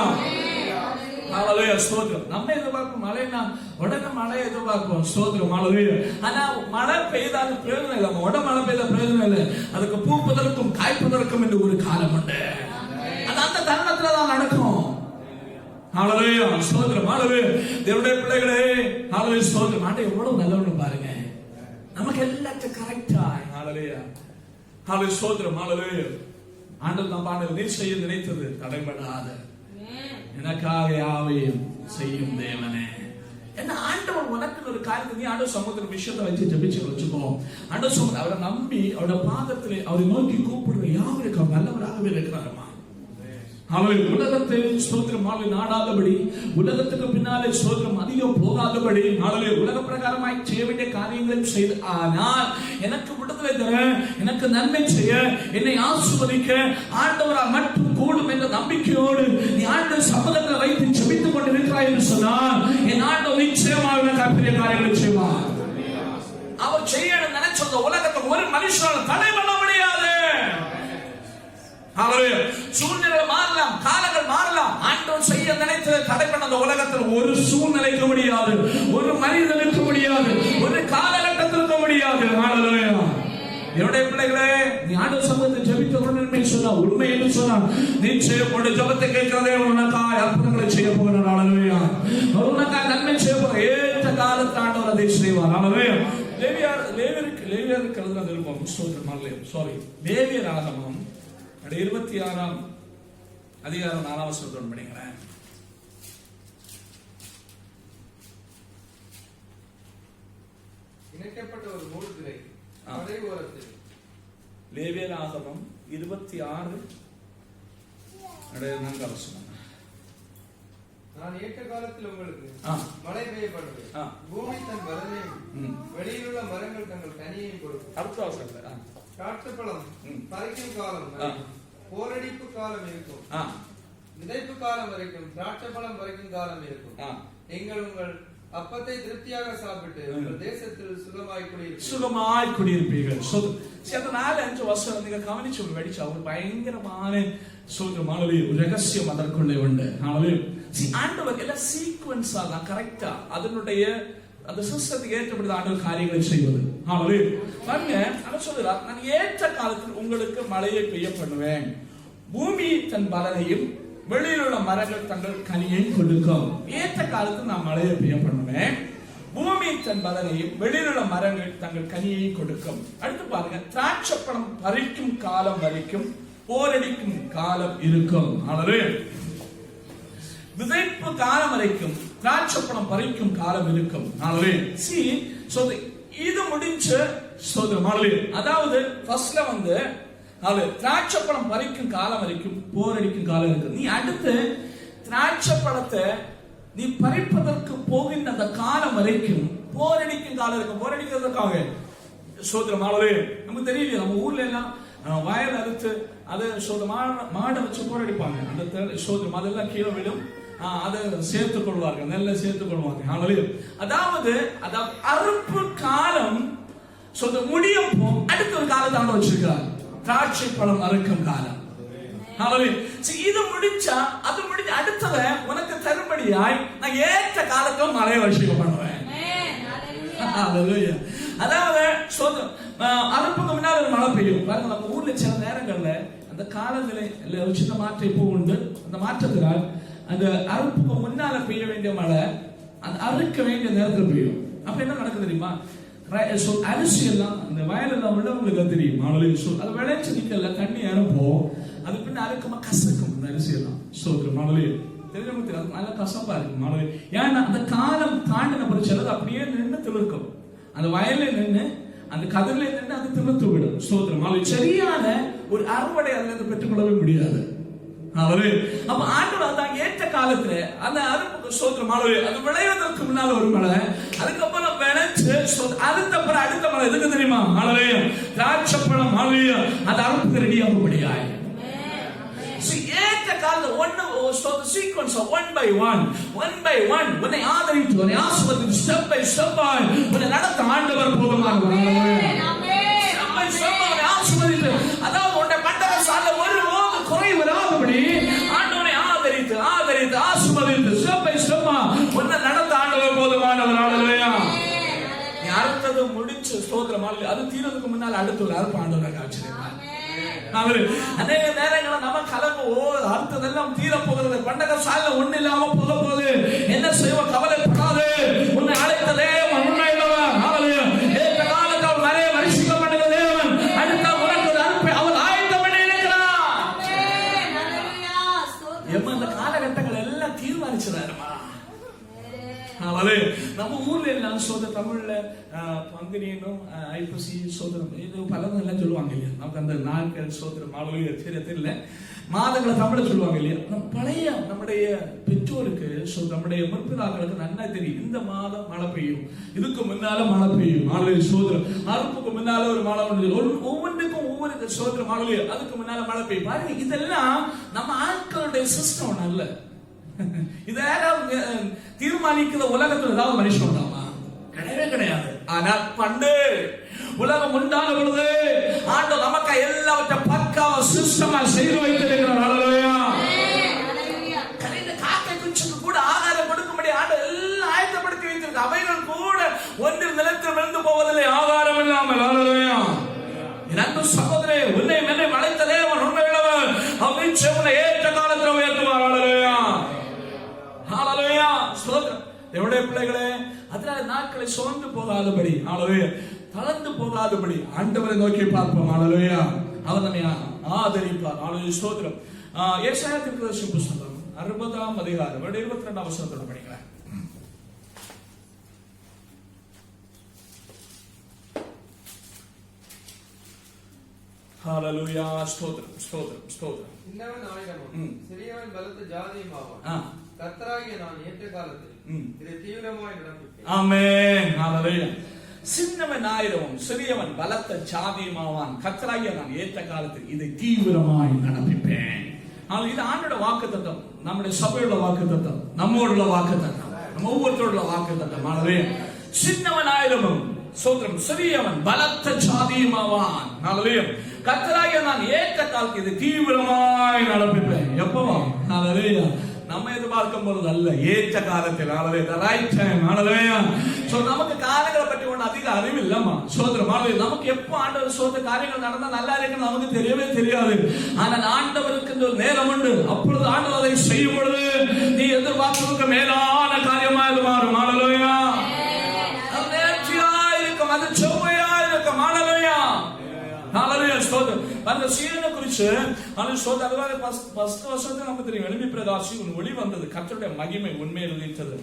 ஹல்லேலூயா. ஸ்தோத்திரம். நம்ம எதிர்பார்க்கும் மழைனா உடனே மழையை எதிர்பார்ப்போம். ஸ்தோத்திரம். ஹல்லேலூயா. ஆனா மழை பெய்தாலும் பிரயோஜனம் இல்லை. நம்ம உடனே மழை பெய்த பிரயோஜனம் இல்லை. அதுக்கு பூப்பதற்கும் காய்ப்பதற்கும் என்று ஒரு காலம் உண்டு. அந்த தருணத்துல தான் நடக்கும். ஹல்லேலூயா. ஸ்தோத்திரம். ஹல்லேலூயா. தேவனுடைய பிள்ளைகளே, ஹல்லேலூயா. ஸ்தோத்திரம். ஆண்டவர் எவ்வளவு நல்லவன்னு பாருங்க. நமக்கு எல்லாத்தையும் கரெக்டா. ஹல்லேலூயா. ஹல்லேலூயா. ஸ்தோத்திரம். ஹல்லேலூயா. ஆண்டவர் நம்ம ஆண்டவர் நீர் செய்ய நினைத்தது தடைபடாத எனக்காக யாவையும் செய்யும் தேவனே. என்ன ஆண்டவர் உனக்கு ஒரு காரியத்தை நீ ஆண்டவர் சமுத்திர விஷயத்தை வச்சு ஜெபிச்சு வச்சுக்கோ. ஆண்டவர் சமுத்திர அவரை நம்பி அவருடைய பாதத்திலே அவரை நோக்கி கூப்பிடுற யாவருக்கு அவர் நல்லவராகவே இருக்கிறாரமா. உலகத்தை ஸ்தோத்திரம் நாடாதபடி, உலகத்துக்கு பின்னாலே ஸ்தோத்திரம் அதிகம் போகாதபடி, உலக பிரகாரமாய் செய்ய வேண்டிய காரியங்களையும் செய்து, ஆனால் எனக்கு விடுதலை தர, எனக்கு நன்மை செய்ய, என்னை ஆசீர்வதிக்க ஆண்டவரால் மட்டும் கூடும் என்ற நம்பிக்கையோடு நீ ஆண்டவர் சமூகத்தில் வைத்து ஜெபித்துக் கொண்டிருக்கிறாய் என்று சொன்னால் என் ஆண்டவர் நிச்சயமாக பெரிய காரியங்களை செய்வார். அவர் செய்யணும் நினைச்ச உலகத்தை ஒரு மனுஷனால தடை பண்ண முடியாது. சூழ்நிலை மாறலாம், காலங்கள் மாறலாம். ஆண்டவர் செய்ய நினைத்ததை தடை பண்ண அந்த உலகத்தில் ஒரு சூழ்நிலைக்கு முடியாது, ஒரு மனிதனுக்கு முடியாது, ஒரு காலகட்டத்திற்கு முடியாது. என்னுடைய பிள்ளைகளே, நீ ஆண்டவர் சமூகத்தை ஜெபிக்க சொன்னா உண்மை என்று சொன்னா நிச்சயம் உன்னுடைய ஜெபத்தை கேட்கிறதே உனக்காய் அற்புதங்களை செய்ய போகிறார். உனக்காய் நன்மை செய்ய போற ஏற்ற காலத்தில் ஆண்டவர் அதை செய்வார். லேவியருக்கு எழுதுன நிருபம் லேவியர் ஆகமம் 26ஆம் அதிகாரம் 4ஆம் வசனத்தோடு படிக்கிறேன். இணைக்கப்பட்ட ஒரு மூடுதிரை கடை ஓரத்தில். லேவியர் ஆகமம் 26 4ஆம் வசனம். நான் ஏற்ற காலத்தில் உங்களுக்கு மழை பெய்ய பண்ணுவேன், பூமி தன் பலனையும் வெளியில் உள்ள மரங்கள் தங்கள் கனியையும் கொடுக்கும். காட்டு பழம் பறிக்கும் காலம், போரடிப்பு காலம் இருக்கும், விதைப்பு காலம் வரைக்கும், திராட்சை பழம் வரைக்கும் காலம் இருக்கும். நீங்கள் உங்கள் அப்பத்தை திருப்தியாக சாப்பிட்டு உங்கள் தேசத்தில் சுகமாய் குடியிருப்பீர்கள். 4-5 வருஷம் நீங்க கவனிச்சு படிச்சா ஒரு பயங்கரமான ஒரு ரகசியம் அதற்குள்ளே உண்டு. ஆண்டவர் எல்லாம் சீக்வன்ஸா கரெக்டா அதனுடைய அந்த சிஸ்டத்துக்கு ஏற்றபடி ஆண்டவர் காரியங்களை செய்வது. சொல்லுறார், நான் ஏற்ற காலத்தில் உங்களுக்கு மழையை பெய்ய பண்ணுவேன், பூமி தன் பலனையும் வெளியில் உள்ள மரங்கள் தங்கள் கனியை கொடுக்கும். ஏற்ற காலத்தில் நான் மழையை பெய்ய பண்ணுவேன், பூமி தன் பலனையும் வெளியில் உள்ள மரங்கள் தங்கள் கனியை கொடுக்கும். அடுத்து பாருங்க, திராட்சை பழம் பறிக்கும் காலம் வரைக்கும் போரடிக்கும் காலம் இருக்கும். விதைப்பு காலம் வரைக்கும் திராட்சை பழம் பறிக்கும் காலம் இருக்கும். இது முடிஞ்சு அதாவது ஃபர்ஸ்ட்ல வந்து திராட்சை பழம் பறிக்கும் காலம் வரைக்கும் போரடிக்கும் காலம் இருக்கு. நீ அடுத்து திராட்சை பழத்தை நீ பறிப்பதற்கு போகின்ற அந்த காலம் வரைக்கும் போரடிக்கும் காலம் இருக்கு. போரடிக்கிறதுக்காக நமக்கு தெரியல, நம்ம ஊர்ல எல்லாம் வயல் அறுத்து அதை மாடை வச்சு போரடிப்பாங்க. அந்த அதெல்லாம் கீழே விடும், அதை சேர்த்துக் கொள்வார்கள், நெல்லை சேர்த்துக் கொள்வாங்க. அதாவது அறுப்பு காலம் முடியும், அடுத்த ஒரு காலத்தை வச்சிருக்கிறார், திராட்சை பழம் அறுக்கும் காலம். இது முடிச்சா அது முடிஞ்ச அடுத்தத உனக்கு தரும்படியாய் நான் ஏற்ற காலத்தில் மழையை வருஷம் பண்ணுவேன். அதாவது அறுப்புக்கு முன்னால் ஒரு மழை பெய்யும் பாருங்க. நம்ம ஊர்ல சில நேரங்கள்ல அந்த காலநிலை ஒரு சின்ன மாற்றம் இப்போ உண்டு. அந்த மாற்றத்தினால் அந்த அறுப்புக்கு முன்னால பெய்ய வேண்டிய மழை அந்த அறுக்க வேண்டிய நேரத்தில் பெய்யும். அப்ப என்ன நடக்குது தெரியுமா? அரிசி எல்லாம் அந்த வயலெல்லாம் உள்ளவங்களுக்கு தெரியும். அது விளைச்சு நிக்கல, தண்ணி இறப்போம், அது பின்ன அறுக்கமா கசக்கும். அந்த அரிசி எல்லாம் மழை தெரிஞ்சவங்க நல்லா கசப்பா இருக்கு மழை. ஏன்னா அந்த காலம் தாண்டின பிடிச்சது அப்படியே நின்று திமிர்க்கும். அந்த வயல்ல நின்று அந்த கதிரில நின்று அது திமிர்த்து விடும். ஸ்தோத்திரம். மழை சரியான ஒரு அறுவடை அதுல இருந்து பெற்றுக்கொள்ளவே முடியாது. அப்ப ஆண்டவர் தான் ஏற்ற காலத்துல அந்த அறுப்புக்கு ஸ்தோத்திரம் மழை அது விளைவதற்கு முன்னால ஒரு மழை, அதுக்கப்புறம் விளைச்சு அறுத்தப்புறம் அடுத்த மழை. எதுக்கு தெரியுமா? மழை திராட்சை பழம் மழை அந்த அறுப்புக்கு ரெடி ஆகும்படியாய் ஏற்ற காலத்துல sequence of one by one உன்னை ஆதரித்து உன்னை ஆசீர்வதித்து ஸ்டெப் பை ஸ்டெப் உன்னை நடத்த ஆண்டவர் போதுமானவர். ஸ்டெப் பை ஸ்டெப் உன்னை ஆசீர்வதித்து, அதாவது உன்னுடைய மண்டப சாலை ஒருபோது குறை வராதபடி ஆண்டவரை ஆதரித்து ஆசீர்வதித்து ஸ்டெப் பை ஸ்டெப் உன்னை நடத்த ஆண்டவர் போதுமானவர். ஹல்லேலூயா. நீ அறுத்தது முடிச்சு ஸ்தோத்திரம். அது தீரதுக்கு முன்னால் அடுத்து ஒரு அறுப்பு ஆண்டவரை காட்சியளிப்பார். அநேக நேரங்களில் நம்ம கலந்து அறுத்ததெல்லாம் தீர போகிறது, பண்டக சாலை ஒண்ணு இல்லாம போக போகுது, என்ன செய்வோம் கவலைப்படாது. உன்னை அழைத்த தேவன் உண்மையுள்ளவர். ஏற்ற காலத்தில் அவர் நிறைய வருஷம் பண்ணுகிற தேவன் அடுத்த உனக்கு அனுப்பி அவர் ஆயத்தம் பண்ணி இருக்கிறார். இந்த காலகட்டங்கள் எல்லாம் தீர்மானிச்சுறாருமா. நம்ம ஊர்ல நான் சோதர தமிழ்ல பங்குனியனும் ஐப்பசி சோதரம் இது பலரும் எல்லாம் சொல்லுவாங்க இல்லையா. நமக்கு அந்த நாட்கள் சோதரம் அலுவலக தெரியல, மாதங்களை தமிழ சொல்லுவாங்க இல்லையா. பழைய நம்முடைய பெற்றோருக்கு நம்முடைய முற்பிதாக்களுக்கு நன்னா தெரியும், இந்த மாதம் மழை பெய்யும், இதுக்கு முன்னால மழை பெய்யும், மாலை சோதரம் அறுப்புக்கு முன்னால ஒரு மழை உண்டு, ஒவ்வொன்றுக்கும் ஒவ்வொரு சோதர மாலை அதுக்கு முன்னால மழை பெய்யும். பாருங்க, இதெல்லாம் நம்ம ஆட்களுடைய சிஸ்டம் அல்ல. இதெல்லாம் தீர்மானிக்கிற உலகத்தில் ஏதாவது மனுஷன் உண்டாமா? கிடையவே கிடையாது. ஆனால் பண்டு உலகம் உண்டான பொழுது ஆண்டவர் நமக்கு எல்லாவற்றையும் பக்காவா சிஸ்டமா செய்து வைத்திருக்கிறார். ஹல்லேலூயா. கலைந்த காக்கை குஞ்சுக்கு கூட ஆகாரம் கொடுக்கும்படி ஆண்டவர் எல்லாம் ஆயத்தப்படுத்தி வைத்திருக்கிறார். அவைகள் கூட ஒன்று நிலத்தில் விழுந்து போவதில்லை ஆகாரம் இல்லாமல். ஹல்லேலூயா. என் அன்பு சகோதரே, உன்னை மேலே வளைத்த தேவன் உண்மையுள்ளவர், அவரின் செவனை ஏற்ற காலத்தில் உயர்த்துவார். ஹல்லேலூயா. ஹல்லேலூயா. ஸ்தோத்திரம். தேவனுடைய பிள்ளைகளே, அதனால நாட்களை சோர்ந்து போகாதபடி, ஹல்லேலூயா, தளர்ந்து போகாதபடி ஆண்டவரை நோக்கி பார்ப்போம். ஹல்லேலூயா. அவர் நம்மை ஆதரிப்பார். ஹல்லேலூயா. ஸ்தோத்திரம். ஏசாயா தீர்க்கதரிசி புத்தகம் 60ஆம் அதிகாரம் 22ஆம் வசனத்தோட படிக்கிறேன். ஹல்லேலூயா. ஸ்தோத்திரம், ஸ்தோத்திரம், ஸ்தோத்திரம். சின்னவன் ஆயிரமும் சிறியவன் பலத்த ஜாதியும் ஆவான். கர்த்தராகிய நான் ஏற்ற காலத்தில் இதை தீவிரமாய் நடப்பிப்பேன். ஆமென். ஹல்லேலூயா. சின்னவன் ஆயிரமும் சிறியவன் பலத்த ஜாதியும் ஆவான். கர்த்தராகிய நான் ஏற்ற காலத்தில் இதை தீவிரமாய் நடப்பிப்பேன். இது ஆண்டோட வாக்குத்தத்தம், நம்முடைய சபையோட வாக்குத்தத்தம், நம்மோட வாக்குத்தத்தம், நம்ம ஒவ்வொருத்தரோட வாக்குத்தத்தம். ஹல்லேலூயா. சின்னவன் ஆயிரமும் சோதரம் சிறியவன் பலத்த ஜாதியும் ஆவான். ஹல்லேலூயா. கர்த்தராகிய நான் ஏற்ற காலத்தில் இதை தீவிரமாய் நடப்பிப்பேன். எப்பவா? ஹல்லேலூயா. நம்ம எதிர்பார்க்கும் பொழுது அல்ல, ஏற்ற காலத்தில். Hallelujah. Right time. Hallelujah. So நமக்கு காரியங்களை பற்றி ஒண்ணு அதிக அறிவு இல்லம்மா சோதரம். ஹல்லேலூயா. நமக்கு எப்ப ஆண்டவர் சோதர காரியங்கள் நடந்தா நல்லா இருக்குன்னு நமக்கு தெரியவே தெரியாது. ஆனால் ஆண்டவருக்கு ஒரு நேரம் உண்டு. அப்பொழுது ஆண்டவர் அதை செய்யும் பொழுது நீ எதிர்பார்ப்பதற்கு மேலான காரியமா இது மாறும். ஹல்லேலூயா. அது செவ்வையா இருக்கும். ஹல்லேலூயா. ஹல்லேலூயா. ஸ்தோத்திரம். அந்த சீரனை குறித்து அதுவாக ஃபர்ஸ்ட் வருஷத்துல நமக்கு தெரியும், எழும்பி பிரகாசி உன் ஒளி வந்தது, கர்த்தருடைய மகிமை உண்மையில் உதித்தது.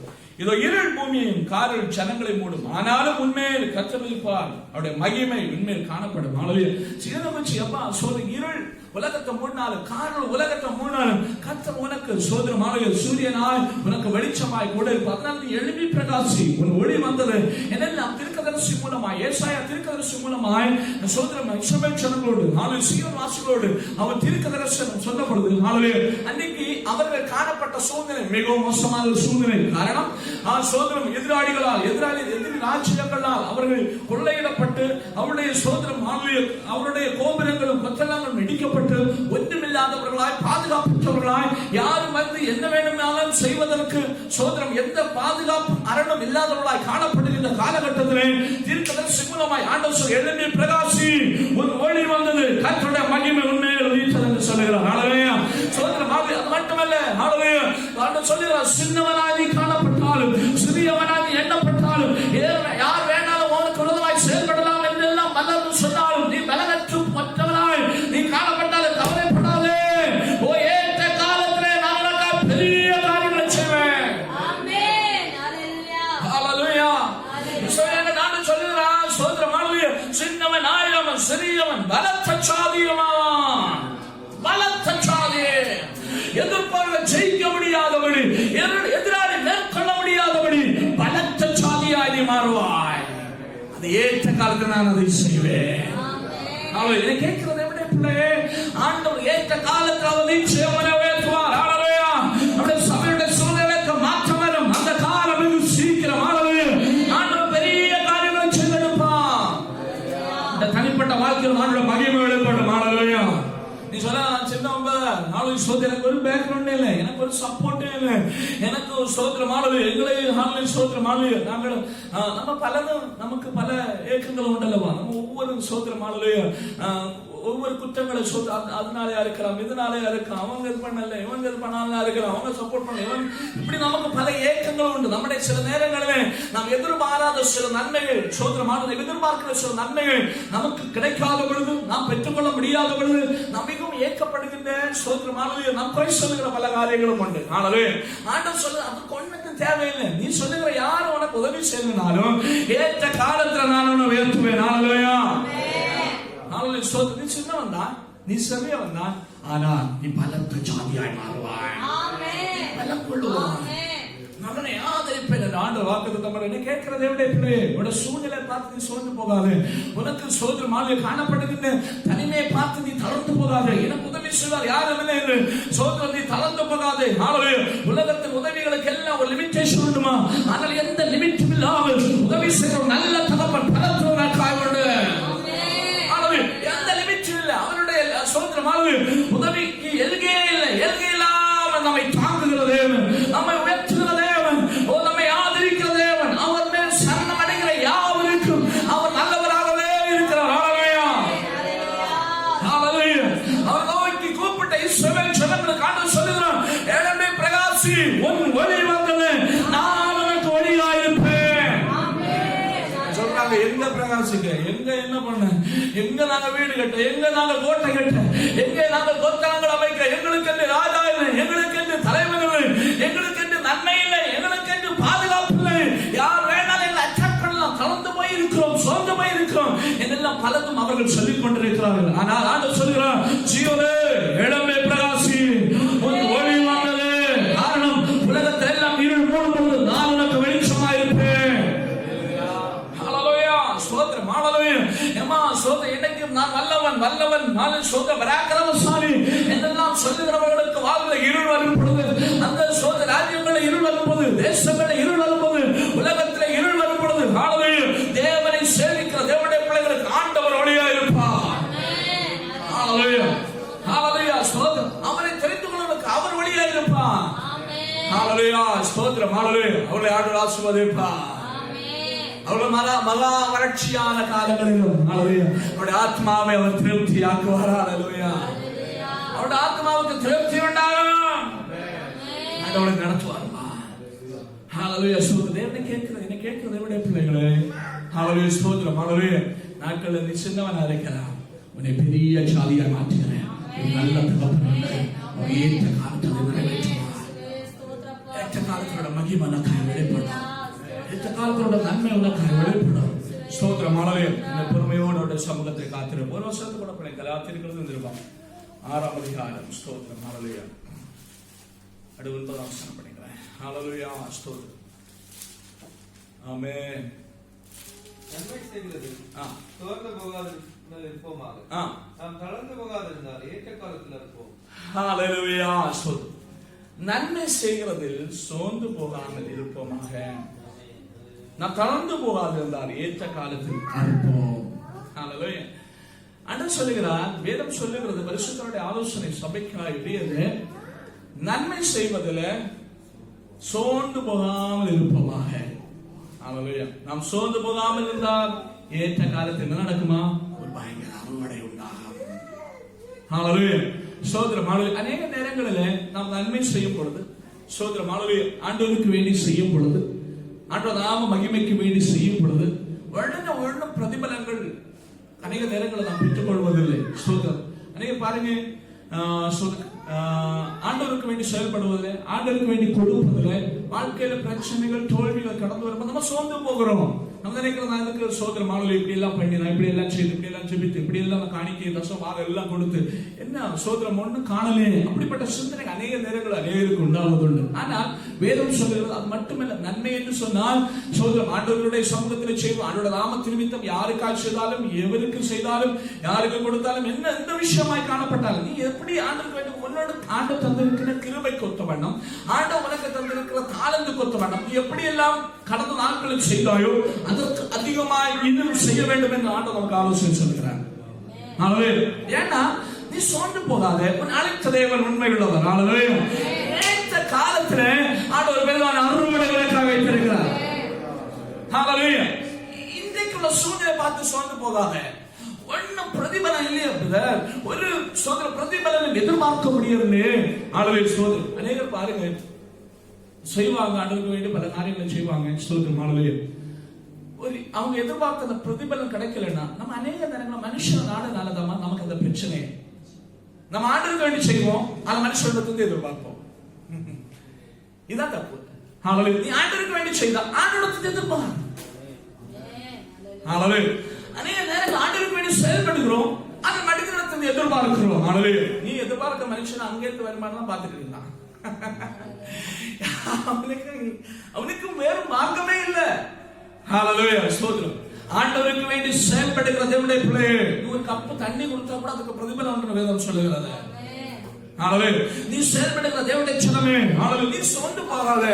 இதோ இருள் பூமியையும் காரில் ஜனங்களை மூடும், ஆனாலும் உண்மையில் கர்த்தர் இருப்பார், அவருடைய மகிமை உண்மையில் காணப்படும். ஹல்லேலூயா. சீரனை குறித்து எப்பா சோதனை இருள் உலகத்தை மூடினாலும், காரில் உலகத்தை மூடினாலும் கர்த்தர் உனக்கு சோதரமாக சூரியனாய் உனக்கு வெளிச்சமாய் கூட இருப்பார். அதனால நீ எழும்பி பிரகாசி உன் ஒளி வந்தது. என்னெல்லாம் தீர்க்கதரிசி மூலமாய், ஏசாயா தீர்க்கதரிசி மூலமாய் சோதரம் இஸ்ரவேல் ஜனங்களோடு, சீயோன் வாசிகளோடு அவர் தீர்க்கதரிசனம் சொல்லப்படுது. அன்னைக்கு அவர்கள் காணப்பட்ட சூழ்நிலை மிகவும் மோசமான சூழ்நிலை. காரணம் சோதரம் எதிராளிகளால், எதிரி ராஜ்யங்களால் அவர்கள் கொள்ளையிடப்பட்டு அவருடைய சோதரம் அவருடைய கோபுரங்களும் கொத்தளங்களும் இடிக்கப்பட்டு ஒன்றுமில்லாதவர்களாய், பாதுகாப்பற்றவர்களாய், யாரும் வந்து என்ன வேண்டுமானாலும் செய்வதற்கு சோதரம் எந்த பாதுகாப்பு அரணும் இல்லாதவர்களாய் காணப்படுகின்ற காலகட்டத்திலே தீர்க்கதரிசி மூலமாய் ஆண்டவர் எழும்பி பிரகாசி ஒரு ஒளி வந்தது, கர்த்தருடைய மகிமை உண்மையில் உதித்தது என்று சொல்லுகிறார். ஹல்லேலூயா. சோதரம் அது மட்டுமல்ல. ஹல்லேலூயா. ஆண்டவர் சொல்லுகிறார், சின்னவனாய் நீ காணப்பட்டாலும் சிறியவனாய் நீ எண்ணப்பட்டாலும் யார் வேணாலும் உனக்கு விரோதமாய் செயல்படலாம் என்றெல்லாம் மலர்ந்து சொன்னாலும் நீ பலனற்று மற்றவனாய் நீ காணப்பட்டாலும் கவலைப்படாதே. ஓ ஏற்ற காலத்திலே நான் உனக்கு பெரிய காரியங்களை செய்வேன். ஆமென். ஹல்லேலூயா. ஹல்லேலூயா. நான் சொல்லுகிறான் சோதரம். ஹல்லேலூயா. சின்னவன் ஆயிரமும் சிறியவன் பலத்த ஜாதியுமாவான். பலத்த ஜாதி. எதிர்ப்பாக ஜெயிக்க முடியாதபடி, எதிராளி மேற்கொள்ள முடியாதபடி பலத்த ஜாதியாய் நீ மாறுவாய். அது ஏற்ற காலத்தில் நான் அதை செய்வேன். இதை கேட்கிறது எப்படி பிள்ளையே? ஆண்டவர் ஏற்ற காலத்தில் அவர் நிச்சயமாக உயர்த்துவார். ஹல்லேலூயா. நம்முடைய சபையுடைய சூழ்நிலைக்கு மாற்றம் வரும். அந்த காலம் வெகு சீக்கிரம். ஹல்லேலூயா. ஆண்டவர் பெரிய காரியங்களை செய்திருப்பார். இந்த தனிப்பட்ட வாழ்க்கையில் ஆண்டவர் மகிமை வெளிப்படும். ஹல்லேலூயா. நீ சொல்ல சின்னவங்க நாளைக்கு சோதனை, எனக்கு ஒரு பேக்ரவுண்ட் இல்லை, எனக்கு ஒரு சப்போர்ட்டே இல்லை, எனக்கு ஒரு சோதனை மாடல் எங்களை ஹாலில் சோதனை மாடல் நாங்கள் நம்ம பலரும் நமக்கு பல ஏக்கங்கள் உண்டல்லவா. நம்ம ஒவ்வொரு சோதனை மாடலையும் ஒவ்வொரு குற்றங்களை சொல்ற, அதனாலயா இருக்கலாம், இதனாலயா இருக்கலாம், அவங்க இது பண்ணல, இவங்க இது பண்ணாலும் இருக்கலாம், அவங்க சப்போர்ட் பண்ணல, இவன் இப்படி நமக்கு பல ஏக்கங்கள் உண்டு. நம்முடைய சில நேரங்களிலே நாம் எதிர்பாராத சில நன்மைகள், சோதரமானது எதிர்பார்க்கிற சில நன்மைகள் நமக்கு கிடைக்காத பொழுது, நாம் பெற்றுக்கொள்ள முடியாத பொழுது நாம் மிகவும் ஏக்கப்படுகின்ற சோதரமானது நாம் குறை சொல்லுகிற பல காரியங்களும் உண்டு. ஆனாலும் ஆண்டவர் சொல்ல அது கொண்டு தேவையில்லை. நீ சொல்லுகிற யாரும் உனக்கு உதவி செய்யணும்னாலும் ஏற்ற காலத்துல நான் உன்னை உயர்த்துவேன். நீ சின்னவன் தான், நீ சிறியவன் தான், ஆனா நீ பலத்த ஜாதியாய் மாறுவாய். பலம் கொள்ளுவாய். நான் ஆதரிப்பேன். ஆண்டவர் வாக்குத்தத்தம் கேட்கிறதை விட உன்னோட சூழ்நிலை பார்த்து நீ சோர்ந்து போகாது. உனக்கு சோதனை மாதிரி காணப்படுகின்ற தனிமையை பார்த்து நீ தளர்ந்து போகாது. எனக்கு உதவி செய்வார் யாரும் இல்லை என்று சோதனை நீ தளர்ந்து போகாது. உலகத்தின் உதவிகளுக்கு எல்லாம் ஒரு லிமிட்டேஷன் உண்டுமா? ஆனால் எந்த லிமிட்டும் இல்லாமல் உதவி செய்ய நல்ல தகப்பன் பலத்துவனாய் உண்டு. எந்த லிமிட்டும் இல்லை. அவனுடைய சோதனை உதவிக்கு எல்கே இல்லை. எல்கே இல்லாமல் நம்மை தாங்குகிற தேவன், நம்மை உயர்த்துகிற தேவன், நம்மை ஆதரிக்கிற தேவன், அவர் மேல் சரணம் அடைகிற யாவருக்கும் அவர் நல்லவராகவே இருக்கிறார். அவர் நோக்கி கூப்பிட்ட இஸ்ரவேல் ஜனங்களுக்கு ஆண்டவர் சொல்லுகிறார், எழும்பி பிரகாசி, உன் ஒளி வந்தது, நான் உனக்கு ஒளியாயிருப்பேன். சொல்றாங்க, எங்க பிரகாசிக்க, எங்க என்ன பண்ண, எங்க நாங்க வீடு கட்ட, எங்க நாங்க கோட்டை கட்ட, எங்க நாங்க கோத்தனங்கள் அமைக்க, எங்களுக்கு என்று ராஜா இல்லை, எங்களுக்கு என்று தலைவர் இல்லை, எங்களுக்கு என்று நன்மை இல்லை, எங்களுக்கு என்று பாதுகாப்பு இல்லை, யார் வேணாலும் எங்களை அட்டாக் பண்ணலாம், கலந்து போய் இருக்கிறோம், சோர்ந்து போய் இருக்கிறோம் என்றெல்லாம் பலதும் அவர்கள் சொல்லிக் கொண்டிருக்கிறார்கள். ஆனால் ஆண்டவர் சொல்கிறார், ஜீவனே எழும்பி பிரகாசி, உன் ஒளி வந்தது. காரணம், உலகத்தில் எல்லாம் இருள் மூடும் பொழுது நான் உனக்கு வெளிச்சமா இருப்பேன். நான் வல்லவன் வல்லவன், நான் சோத பராக்கிரமசாலி என்றெல்லாம் சொல்லுகிறவர்களுக்கு வாழ்வில் இருள் வரும் பொழுது, அந்த சோத ராஜ்யங்களில் இருள் வரும் போது, தேசங்களில் இருள் வரும் போது, உலகத்தில் இருள் வரும் பொழுது, தேவனை சேவிக்கிற தேவனுடைய பிள்ளைகளுக்கு ஆண்டவர் ஒளியா இருப்பார். அவரை தெரிந்து கொள்வதற்கு அவர் ஒளியா இருப்பார். ஸ்தோத்திரம். அவர்களை ஆண்டவர் ஆசீர்வதிப்பார். அவர்கள் மகா வறட்சியான காலங்களிலும் அவருடைய ஆத்மாவை அவர் திருப்தியாக்குவார். அவருடைய ஆத்மாவுக்கு திருப்தி உண்டாகும். அவளை நடத்துவார். என்ன கேட்கிறது என்னுடைய பிள்ளைகளே, அவருடைய ஸ்தோத்திரம். நாட்கள் நீ சின்னவனா இருக்கலாம், உன்னை பெரிய ஜாதியா மாற்றுகிறேன். நல்ல ஏற்ற காலத்தில் நிறைவேற்றுவார். ஏற்ற காலத்தோட மகிமை வெளிப்படும். இந்த காலத்தோட நன்மை உனக்கு வெளிப்படும். ஸ்தோத்திரமானவே. இந்த பொறுமையோட சமூகத்தை காத்திருப்போம். ஒரு வருஷத்துக்கு கூட பிள்ளைங்க காத்திருக்கிறது இருப்பாங்க. 6ஆம் அதிகாரம். ஸ்தோத்திரம். ஹல்லேலூயா. அடுத்து 9ஆம் வசனம் படிக்கிறேன். ஹல்லேலூயா. ஸ்தோத்திரம். ஆமென். நன்மை செய்கிறது சோர்ந்து போகாதிருந்தால் இருப்போமாக, நாம் தளர்ந்து போகாதிருந்தால் ஏற்ற காலத்தில் இருப்போம். ஹல்லேலூயா. ஸ்தோத்திரம். நன்மை செய்கிறதில் சோர்ந்து போகாமல் இருப்போமாக, நான் தளர்ந்து போகாது என்றால் ஏற்ற காலத்தில் அறுப்போம். அண்ணன் சொல்லுகிறார், வேதம் சொல்லுகிறது, பரிசுத்தருடைய ஆலோசனை சபைக்காயுடையது, நன்மை செய்வதில் சோர்ந்து போகாமல் இருப்போமாக. நாம் சோர்ந்து போகாமல் இருந்தால் ஏற்ற காலத்தில் என்ன நடக்குமா? ஒரு பயங்கர அறுவடை உண்டாகும். சோதரம். அநேக நேரங்களில் நாம் நன்மை செய்யும் பொழுது, சோதரம் ஆண்டவருக்கு வேண்டி செய்யும் பொழுது, ஆண்டவர் நாம மகிமைக்கு வேண்டி செய்யும் பொழுது உடனே பிரதிபலங்கள் அநேக நேரங்களில் நாம் பெற்றுக் கொள்வதில்லை. சோதரம். அநேக பாருங்க, ஆண்டவருக்கு வேண்டி செயல்படுவதில்லை, ஆண்டவருக்கு வேண்டி கொடுப்பதில்லை, வாழ்க்கையில பிரச்சனைகள் தோல்விகள் கடந்து வரும்போது நம்ம சோர்ந்து போகிறோம். நம்ம நினைக்கிறோம், நான் இதுக்கு சோதரம் இப்படி எல்லாம் பண்ணி, நான் இப்படி எல்லாம் செய்து, இப்படி எல்லாம் ஜெபித்து, இப்படி எல்லாம் காணிக்கை தசம் எல்லாம் கொடுத்து என்ன சோதரம் ஒண்ணு காணலே. அப்படிப்பட்ட சிந்தனை அநேக நேரங்கள் அநேகருக்கு உண்டாவதுண்டு. ஆனால் வேதம் சொல்கிறது அது மட்டுமல்ல, நன்மை என்று சொன்னால் சோதரம் ஆண்டவருடைய சமூகத்தில் செய்வோம். ஆண்டோட நாம நிமித்தம் யாருக்கால் செய்தாலும், எவருக்கு செய்தாலும், யாருக்கு கொடுத்தாலும், என்ன எந்த விஷயமாய் காணப்பட்டாலும், நீ எப்படி ஆண்டவருக்கு வேண்டும், உன்னோட ஆண்டு தந்திருக்கிற கிருபைக்கு ஒத்த வண்ணம், ஆண்டு உனக்கு தந்திருக்கிற தாளந்துக்கு ஒத்த வண்ணம், நீ எப்படி எல்லாம் கடந்த நாட்களில் செய்தாயோ அதற்கு அதிகமாய் இன்னும் செய்ய வேண்டும் என்று ஆண்டவர் நமக்கு ஆலோசனை சொல்கிறார். ஏன்னா நீ சோர்ந்து போகாத, உன் அழைத்த தேவன் உண்மை உள்ளவர். ஏற்ற காலத்துல ஆண்டவர் பெருமான அருள்மொழிகளுக்காக வைத்திருக்கிறார். இன்றைக்கு இன்னைக்குள்ள சூழ்நிலை பார்த்து சோர்ந்து போகாத. ஒன்னும் பிரதிபலன் இல்லையா பிரதர், ஒரு சோதர பிரதிபலன் எதிர்பார்க்க முடியாது. ஆளுவே சோதர் அநேகர் பாருங்க செய்வாங்க, ஆண்டவருக்கு வேண்டி பல காரியங்களை செய்வாங்க. சோதர் ஆளுவே ஒரு அவங்க எதிர்பார்த்த அந்த பிரதிபலன் கிடைக்கலன்னா நம்ம அநேக நேரங்கள் மனுஷன் நாடுனாலதான் நமக்கு அந்த பிரச்சனை. நம்ம ஆண்டவருக்கு வேண்டி செய்வோம், அது மனுஷனிடத்திலிருந்து எதிர்பார்ப்போம். இதான் தப்பு. நீ ஆண்டவருக்கு வேண்டி செய்தா ஆண்டவரத்தை எதிர்பார்க்க. அநேக நேரங்கள் ஆண்டவருக்கு வேண்டி செயல்படுகிறோம், அதை மனிதனிடத்திலிருந்து எதிர்பார்க்கிறோம். நீ எதிர்பார்க்க மனுஷன் அங்கிருந்து வருமானம் பார்த்துக்கிறீங்களா? அவனுக்கு வேறு மார்க்கமே இல்லை. ஆண்டவருக்கு வேண்டி செயல்படுகிற தேவனுடைய பிள்ளையே, ஒரு கப்பு தண்ணி கொடுத்தா கூட அதுக்கு பிரதிபலன் வேதம் சொல்லுகிறது. நீ செயல்படுகிற தேவனுடைய சின்னமே, நீ சோர்ந்து போகாத.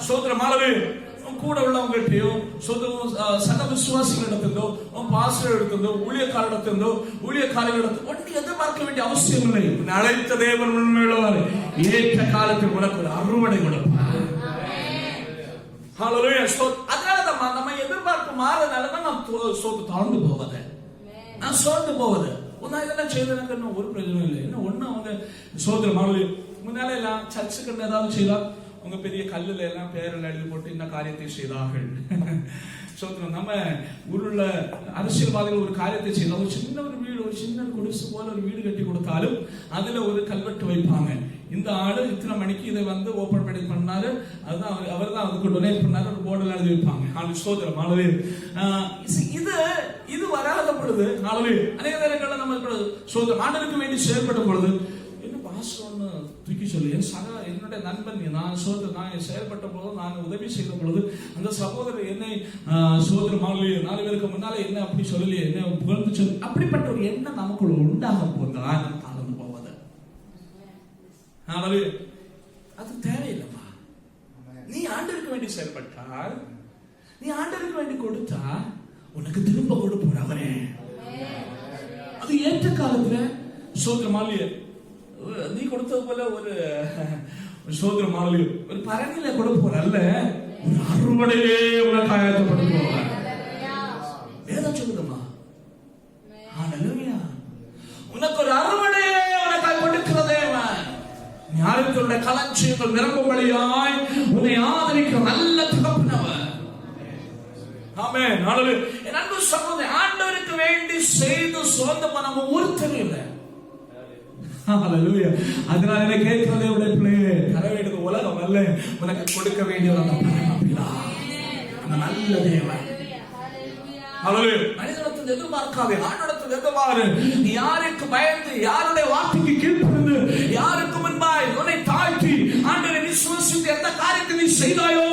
சோதரம் கூட உள்ளவங்கள்ட்டையோ சக விசுவாசிகளிடத்திலோ பாஸ்டரிடத்திலோ ஊழியக்காரிடத்திலோ ஊழியக்காரிகளிடத்திலோ ஒன்று எதிர்பார்க்க வேண்டிய அவசியம் இல்லை. அழைத்த தேவன் உண்மையுள்ளவர், ஏற்ற காலத்தில் உனக்கு ஒரு அறுவடை கொடுப்பார். அதனாலதான் நம்ம எதிர்பார்ப்பு மாறதுனாலதான் நான் தாழ்ந்து போவது, நான் சோர்ந்து போவது. இதெல்லாம் செய்ததுக்கு ஒரு பிரயோஜனம் இல்லை. என்ன ஒண்ணு அவங்க சோதர மாடல் முன்னால எல்லாம் சர்ச்சுக்கு ஏதாவது செய்யலாம், உங்க பெரிய கல்லுல எல்லாம் பேரெல்லாம் எழுதி போட்டு இந்த காரியத்தை செய்தார்கள். சோதரம் நம்ம ஊருள்ள அரசியல்வாதிகள் ஒரு காரியத்தை செய்யலாம், ஒரு சின்ன ஒரு வீடு, ஒரு சின்ன குடிசை போல ஒரு வீடு கட்டி கொடுத்தாலும் அதுல ஒரு கல்வெட்டு வைப்பாங்க. இந்த ஆளு இத்தனை மணிக்கு இதை வந்து ஓபன் பண்ணி பண்ணாரு, அதுதான் அவர் தான் அதுக்கு டொனேட் பண்ணாரு, ஒரு போர்டில் எழுதி வைப்பாங்க. ஆளு சோதரம் ஆளவே இது வராத பொழுது ஆளவே அநேக நேரங்கள்ல நம்ம சோதரம் ஆண்டவருக்கு வேண்டி செயல்படும் பொழுது என்ன பாஸ்டர்னு தூக்கி சொல்லி என்னுடைய நண்பன் நான் செயல்பட்ட பொழுது, நான் உதவி செய்த பொழுது அந்த சகோதரர் என்னை சோதரம் ஆளவே 4 பேருக்கு முன்னால என்ன அப்படி சொல்லலையே, என்ன புகழ்ந்து சொல்லி, அப்படிப்பட்ட ஒரு எண்ணம் நமக்குள்ள உண்டாகும் போதுதான் தாழ்ந்து போவது. அது தேவையில்லைப்பா. நீ ஆண்டவருக்கு வேண்டி செயல்பட்டால், நீ ஆண்டவருக்கு வேண்டி கொடுத்தா உனக்கு திரும்ப கொடுப்பார் அவரே. அது ஏற்ற காலத்துல சோதரமாலிய நீ கொடுத்தது போல ஒரு சோதரமாலிய ஒரு பரணில கொடுப்போர் அல்ல, ஒரு அறுவடையே உனக்கு ஆயத்தப்படுத்துவார். வேதம் சொல்லுதம்மா, உனக்கு ஒரு அறுவடையே உனக்கு கொடுக்கிறதே. ஞானத்தினுடைய களஞ்சியங்கள் நிரம்பும்படியாய் உன்னை ஆதரிக்கிற நல்ல தகப்பனவர். ஆமென். என் அன்பு சகோதரனே, ஆண்டவருக்கு வேண்டி செய்து சோர்ந்து நம்ம ஒருத்தர் இல்லை. அதனால என்ன கேட்கிறதே உடைய பிள்ளையே, தர வேண்டியது உலகம் அல்ல, உனக்கு கொடுக்க வேண்டியது அந்த பரமபிதா, அந்த நல்ல தேவன். மனிதனத்தில் எதிர்பார்க்காதே, ஆண்டவரிடத்தில் எதிர்பார்க்காதே. நீ யாருக்கு பயந்து, யாருடைய வார்த்தைக்கு கீழ்ப்படிந்து, யாருக்கு முன்பாய் உன்னை தாழ்த்தி ஆண்டவரை விசுவாசித்து எந்த காரியத்தை நீ செய்தாயோ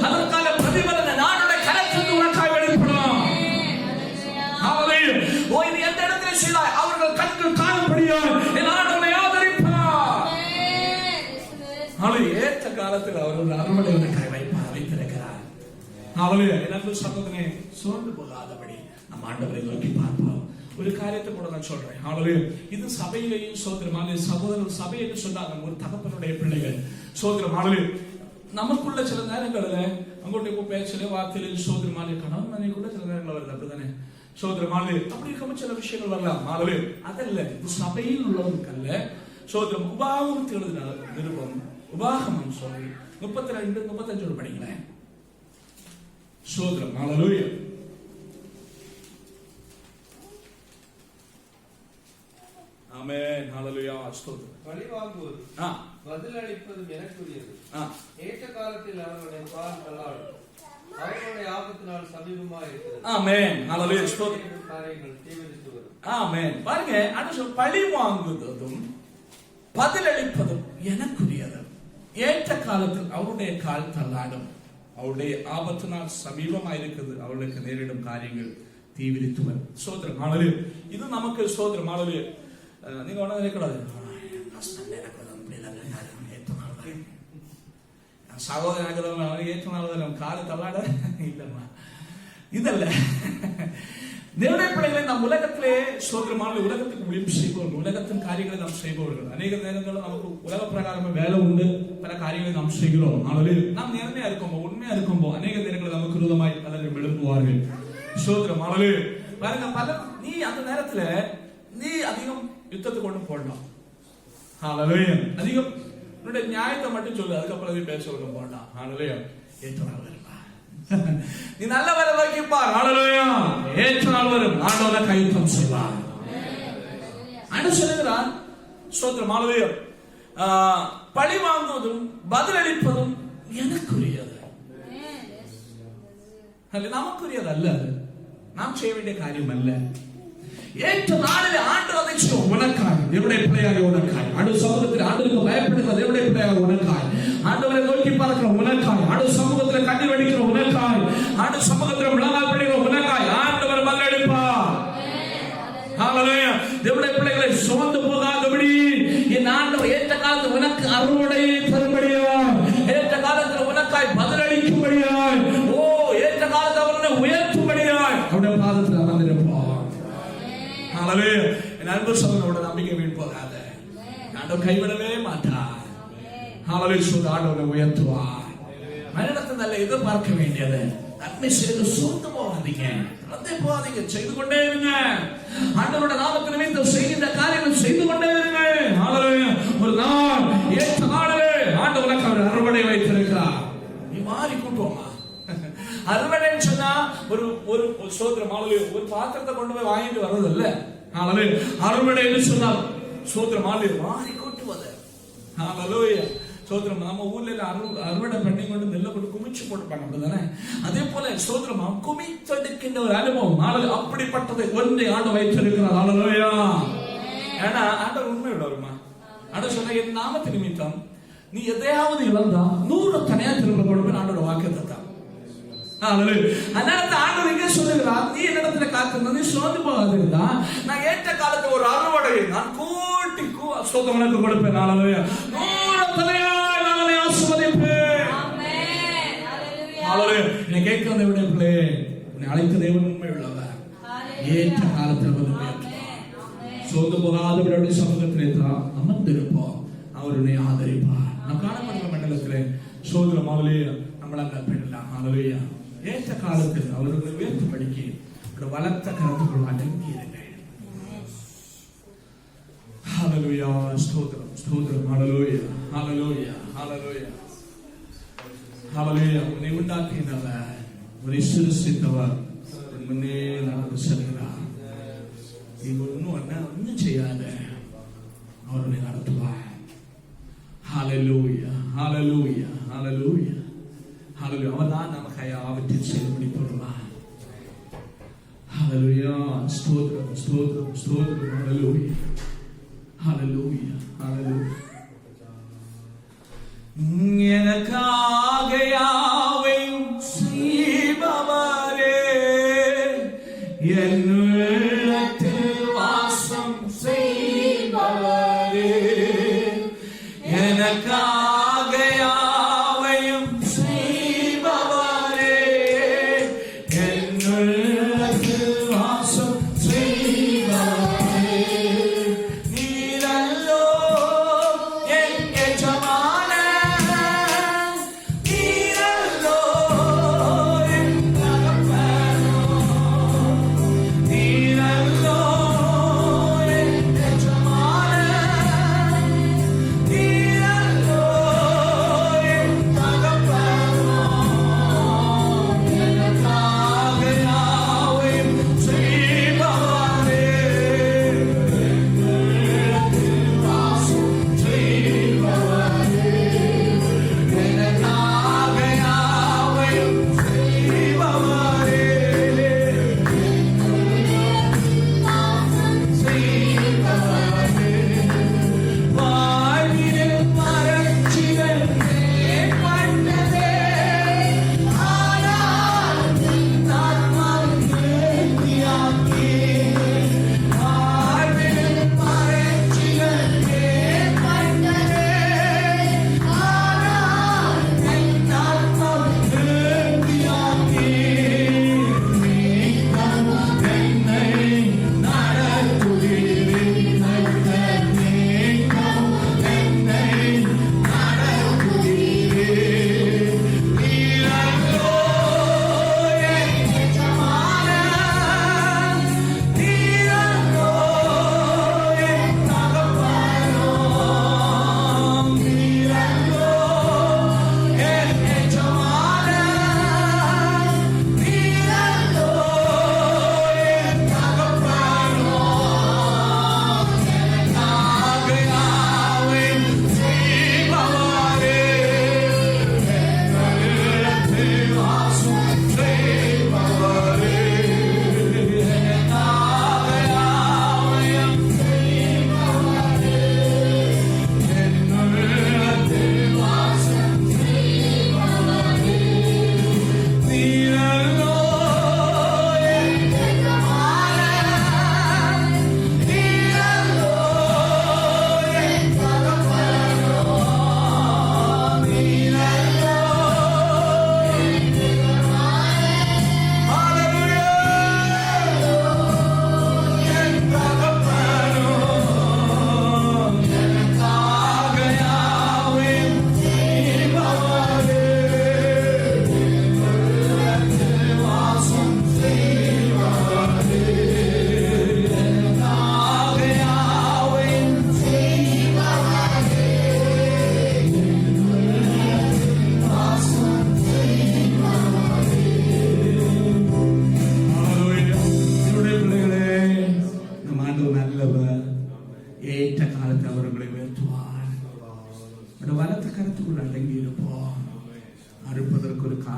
அதற்கான பிரதிபலனை ஆண்டவருடைய கரத்திலிருந்து உனக்காக வெளிப்படும். நீ எந்த இடத்துல செய்தாய் அவர்கள் கண்கள் காணும்படியாய் என் ஆண்டவரை ஆதரிப்பார். ஏற்ற காலத்தில் அவர்கள் அறுவடை உனக்காக வைத்திருக்கிறார். எனக்கு சகோதரனே, சோர்ந்து போகாதபடி நம்ம ஆண்டவரை நோக்கி பார்ப்போம். ஒரு காரியத்தை கூட நான் சொல்றேன். இது சபையிலேயும் சோதரமான சகோதரர் சபை என்று சொன்னாங்க, ஒரு தகப்பனுடைய பிள்ளைகள் சோதரமான நமக்குள்ள சில நேரங்கள்ல அங்கோட்டு பேச்சல வார்த்தையில சோதரமான கணவன் மனைவி கூட சில நேரங்கள் வருது. அப்படித்தானே சோதரமான அப்படி இருக்க சில விஷயங்கள் வரலாம். அதல்ல, இது சபையில் உள்ளவருக்கு அல்ல. சோதரம் உபாகமம் எழுதின நிருபம், உபாகமம் சொல்லி 32-35 படிங்களேன். சோதரம் ஹalleluya. ஆமென் ஹalleluya. ஸ்தோத்திரம். பழிவாங்குவது பதிலளிப்பது எனக்குரியது. ஏற்ற காலத்தில் அவருடைய பால் தள்ளாடும், அவருடைய ஆபத்தினால் சமீபமாக இருக்கிறது. ஆமென் ஹalleluya. ஸ்தோத்திரம். காரியங்கள் தீவிரித்து வரும். ஆமென். பாருங்க, அது பழி வாங்குவதும் பதிலளிப்பதும் எனக்குரியது. ஏற்ற காலத்தில் அவருடைய கால் தள்ளாடும், அவருடைய ஆபத்தினால் சமீபமா இருக்குது, அவளுக்கு நேரிடும் காரியங்கள் தீவிரித்து வரும். சோதரம் ஹalleluya. இது நமக்கு சோதரம் ஹalleluya. நீங்க ஒண்ணு நினைக்கூடாது, சகோதரன் ஏற்ற நாள் கால தள்ளாட இல்லம்மா, இதல்ல. தேவனுடைய பிள்ளைகளை நாம் உலகத்திலே சோதரமான உலகத்துக்கு முடிவு செய்பவர்கள், உலகத்தின் காரியங்களை நாம் செய்பவர்கள். அநேக நேரங்களில் நமக்கு உலக பிரகாரமா வேலை உண்டு, பல காரியங்களை நாம் செய்கிறோம். ஆனால் நாம் நேர்மையா இருக்கோமோ, உண்மையா இருக்கோமோ, அநேக நேரங்களில் நமக்கு விரோதமாய் பலரும் எழுப்புவார்கள். சோதரம் ஆளு பாருங்க, பலர் நீ அந்த நேரத்துல நீ அதிகம் யுத்தத்துக்கு கொண்டு போடலாம். அதிகம் உன்னுடைய நியாயத்தை மட்டும் சொல்லு, அதுக்கப்புறம் பேச ஒன்று போடலாம். ஏற்ற நாள் வருமா, நீ நல்ல வர வைப்பார். ஏற்ற நாள் வரும், ஆண்டவரை கையுத்தம் செய்வார். ஆண்டவர் சொல்லுகிறார், ஸ்தோத்திரம், ஹல்லேலூயா, பழி வாங்குவதும் பதிலளிப்பதும் எனக்குரியது. நமக்குரியது அல்ல, நாம் செய்ய வேண்டிய காரியம் அல்ல. ஏற்ற நாளிலே ஆண்டவர் அதை செய்யும் உனக்காய், தேவனுடைய பிள்ளையாக உனக்காய். ஆண்டவர் சமூகத்தில் ஆண்டவருக்கு பயப்படுகிற தேவனுடைய பிள்ளையாக உனக்காய், ஆண்டவரை நோக்கி பார்க்கிற உனக்காய், ஆண்டவர் சமூகத்தில் கண்ணீர் வடிக்கிற உனக்காய், ஆண்டவர் சமூகத்தில் முழங்கால் படிக்கிற உனக்காய் ஆண்டவர் பதிலளிப்பார். ஹல்லேலூயா. தேவனுடைய பிள்ளைகளை சோர்ந்து போகாதபடி என் ஆண்டவர் ஏற்ற காலத்தில் உனக்கு அருள்வடையை தரும்படியாய், ஏற்ற காலத்தில் உனக்காய் பதிலளிக்கும்படியாய், ஏற்ற காலத்தில் அவரை உயர்த்தும்படியாய் அவருடைய பாதத்தில் அமர்ந்திருப்பார். என் அன்பு சகோதரனோட நம்பிக்கை வீண் போகாத, ஆண்டவர் கைவிடவே மாட்டார். ஆண்டவரை உயர்த்துவார். மனிதத்தில் நல்ல எதிர்பார்க்க வேண்டியது, நன்மை செய்து சோர்ந்து போகாதீங்க, போகாதீங்க, செய்து கொண்டே இருங்க. ஆண்டவரோட நாமத்தின் நிமித்தம் செய்கின்ற காரியங்கள் செய்து கொண்டே இருங்க. ஒரு நாள் ஏற்ற நாளிலே ஆண்டவர் அவர் அறுவடை வைத்திருக்கிறார். நீ மாறி கூட்டுவோமா? அறுவடைன்னு சொன்னா ஒரு ஒரு சோதரம் ஒரு பாத்திரத்தை கொண்டு போய் வாங்கிட்டு வர்றது இல்ல. அறுவடைன்னு சொன்னா சோதரம் மாறி கூட்டுவது. சோதரம் நம்ம ஊர்ல அறுவடை பண்ணி கொண்டு நெல்லை கொண்டு குமிச்சு போட்டுப்பாங்க, அப்படிதானே? அதே போல சோதரமா குமித்தெடுக்கின்ற ஒரு அனுபவம், அப்படிப்பட்டதை ஒன்றை ஆண்டு வைத்திருக்கிறார். ஏன்னா ஆண்டவர் உண்மை உள்ளவருமா? ஆண்டவர் சொன்ன என் நாமத்து நிமித்தம் நீ எதையாவது இழந்தா 100 தனியா திரும்ப கொடுப்பேன். ஆண்டோட வாக்குத்தத்தம். அதனால ஆண்டவர் இங்கே சொல்லுகிறார், நீ என்னிடத்துல காத்திருந்தா, நீ சோர்ந்து போகாதிருந்தா, நான் ஏற்ற காலத்துல ஒரு அறுவடையை நான் கூட்டி சோதமனுக்கு கொடுப்பேன். 100 தலையாய் நான் உன்னை ஆசீர்வதிப்பேன். என்னை கேட்கிற தேவனுடைய பிள்ளையே, உன்னை அழைத்த தேவன் உண்மை உள்ளவர். ஏற்ற காலத்தில் வந்து சோர்ந்து போகாதவருடைய சமூகத்திலே தான் அமர்ந்திருப்போம். அவர் உன்னை ஆதரிப்பார். நாம் காணப்படுகிற மண்டலத்திலே சோதரமாவிலே நம்மளால் பெறலாம். ஹல்லேலூயா. ஏற்ற காலத்தில் அவர்கள் உயர்த்து படிக்க வளர்த்த கருத்துக்குள் அடங்கியிருங்கள். ஹல்லேலூயா. ஸ்தோத்திரம், ஸ்தோத்திரம். ஹல்லேலூயா, ஹல்லேலூயா, ஹல்லேலூயா, ஹல்லேலூயா. உன்னை உண்டாக்கினவர், உன்னை சிருஷ்டித்தவர் முன்னே நடந்து செல்கிறார். நீ ஒன்னும் செய்யாத, அவருடைய நடத்துவார். ஹல்லேலூயா, ஹல்லேலூயா, ஹல்லேலூயா, ஹல்லேலூயா. அவர்தான் நமக்கு யாவற்றையும் செய்து முடிப்பார். ஹல்லேலூயா. ஸ்தோத்திரம், ஸ்தோத்திரம், ஸ்தோத்திரம். ஹல்லேலூயா, ஹல்லேலூயா, ஹல்லேலூயா. எனக்காக யாவையும் செய்பவரே, என் உள்ளத்தில் வாசம் செய்பவரே, எனக்காக யாவையும் செய்பவரே, என் உள்ளத்தில் வாசம் செய்பவரே, நீரல்லோ என் எஜமானன், நீரல்லோ என் தகப்பனோ, நீ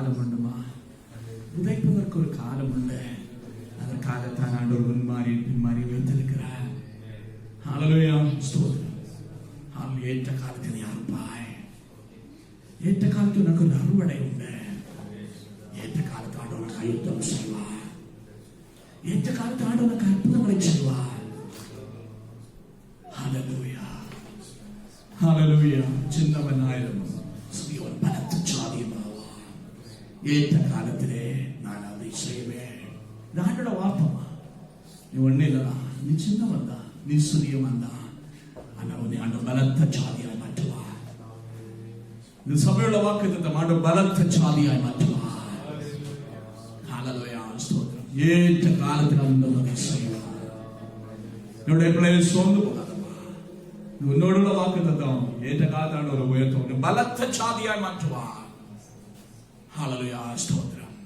കാലമുണ്ടുമാ, വിതയ്പ്പதற்கு ഒരു കാലമുണ്ട്. அதற்காகத்தான் ஆண்டவர் முன்மாறி பின்மாறி வைத்திருக்கிறார். ஹalleluya, ஸ்தோத்திரம். ஏற்ற காலத்தில் நீ அறுப்பாய். ஏற்ற காலத்தில் உனக்கு ஒரு அறுவடை உண்டு. ஏற்ற காலத்தில் ஆண்டவர் உனக்கு அயுத்தம் செய்வார். ஏற்ற காலத்தில் ஆண்டவர் உனக்கு அற்புதங்களை செய்வார். ஹalleluya, ஹalleluya. சின்னவனாயிரம் சிறியவன் பலத்த சாதியமாவான். ஏற்ற காலத்திலே நான் அதை செய்வேன். ஆண்டோட வார்த்தமா, நீ ஒண்ணு இல்லடா, நீ சின்னவன் தான், நீ சிறியவன் தான், ஆனா உன்னை ஆண்டவர் பலத்த சாதியாய் மாற்றுவார். இந்த சபையோட வாக்குத்தத்தம் ஆண்டவர் பலத்த சாதியாய் மாற்றுவார். ஹalleluya, ஸ்தோத்திரம். ஏற்ற காலத்தில் ஆண்டவர் அதை செய்வார். என்னுடைய பிள்ளையை சோர்ந்து போகாதம்மா, உன்னோட வாக்குத்தத்தம் ஏற்ற காலத்தில் ஆண்டவர் உயர்த்தும், பலத்த சாதியாய் மாற்றுவார். ஹalleluya, ஸ்தோத்திரம்.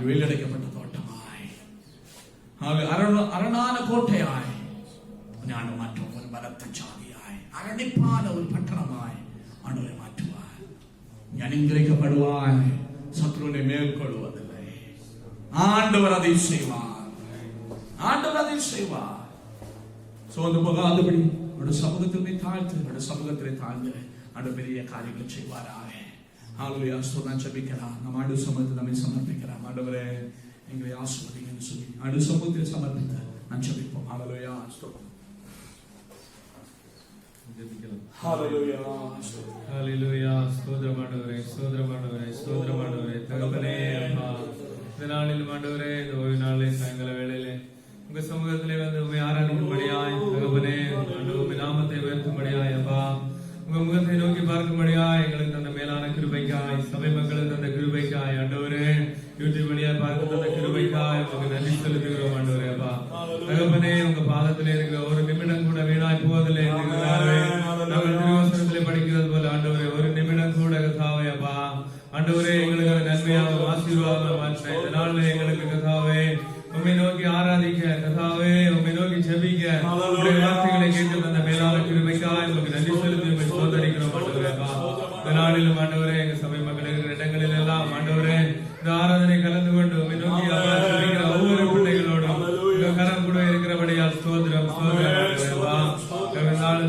வேலடைக்கப்பட்ட தோட்டமாய், அரணான கோட்டையாய் ஞானம் மாற்றும் ஒரு பலத்த சாதியாய், அரணிப்பான ஒரு பட்டணமாய் ஆண்டவரை மாற்றுவார். அனுங்கிரகிக்கப்படுவாய். சத்ருவை மேற்கொள்வதில்லை. ஆண்டவர் அதை செய்வார். ஆண்டவர் அதை செய்வார். சோர்ந்து போகாதபடி அவருடைய சமூகத்திலே தாழ்த்து, அவருடைய சமூகத்திலே தாழ்ந்து ஆண்டவர் பெரிய காரியங்களை செய்வாராக. ஹalleluya, ஸ்தோத்திரம். ஜெபிக்கலாம். நம்ம ஆண்டு சமூகத்தில் நம்மை சமர்ப்பிக்கலாம். ஆண்டவரே எங்களை ஆசீர்வதிங்கன்னு சொல்லி ஆண்டு சமூகத்தில் சமர்ப்பித்து நான் ஜெபிப்போம். ஹalleluya, ஸ்தோத்திரம். ஹalleluya, ஹalleluya, ஸ்தோத்திரம் ஆண்டவரே, ஸ்தோத்திரம் ஆண்டவரே, ஸ்தோத்திரம் ஆண்டவரே. தகப்பனே, அப்பா, இந்த நாளில் ஆண்டவரே, இந்த ஓய்வு நாளில் சாயங்கால வேளையிலே உங்க சமூகத்திலே வந்து உண்மை ஆராதிக்கும்படியாய், தகப்பனே, உங்க நாமத்தை உயர்த்தும்படியாய், அப்பா, உங்க முகத்தை நோக்கி பார்க்கும்படியாய் எங்களுக்கு தந்த மேலான கிருபைக்காய், சபை மக்களுக்கு தந்த கிருபைக்காய், ஆண்டவரே, யூடியூப் வழியாய் பார்க்க தந்த கிருபைக்காய் உங்களுக்கு நன்றி செலுத்துகிறோம். ஆண்டவரே, அப்பா, தகப்பனே, உங்க பாதத்திலே இருக்கிற ஒரு நிமிடம் கூட வீணாய் போவதில்லை. நாங்கள் திருவசனத்திலே படிக்கிறது போல ஆண்டவரே, ஒரு நிமிடம் கூட கதாவே, அப்பா, ஆண்டவரே, எங்களுக்கு நன்மையாக ஆசீர்வாதமாக மாற்றின இந்த நாளில் எங்களுக்கு கதாவே உம்மை நோக்கி ஆராதிக்க, கதாவே உம்மை நோக்கி ஜெபிக்க, உம்முடைய வார்த்தைகளை கேட்டு தந்த மேலான கிருபைக்காய் உங்களுக்கு நன்றி செலுத்தி உம்மை ஸ்தோத்திரிக்கிறோம். ஆண்டவரே, அப்பா, இந்த நாளிலும் ஆண்டவரே, எங்க சபை மக்கள் இருக்கிற இடங்களில் எல்லாம் ஆண்டவரே, இந்த ஆராதனை கலந்து கொண்டு உம்மை நோக்கி ஜெபிக்கிற ஒவ்வொரு பிள்ளைகளோடும் உங்க கரம் கூட இருக்கிறபடியால் ஸ்தோத்திரம், ஸ்தோத்திரம்.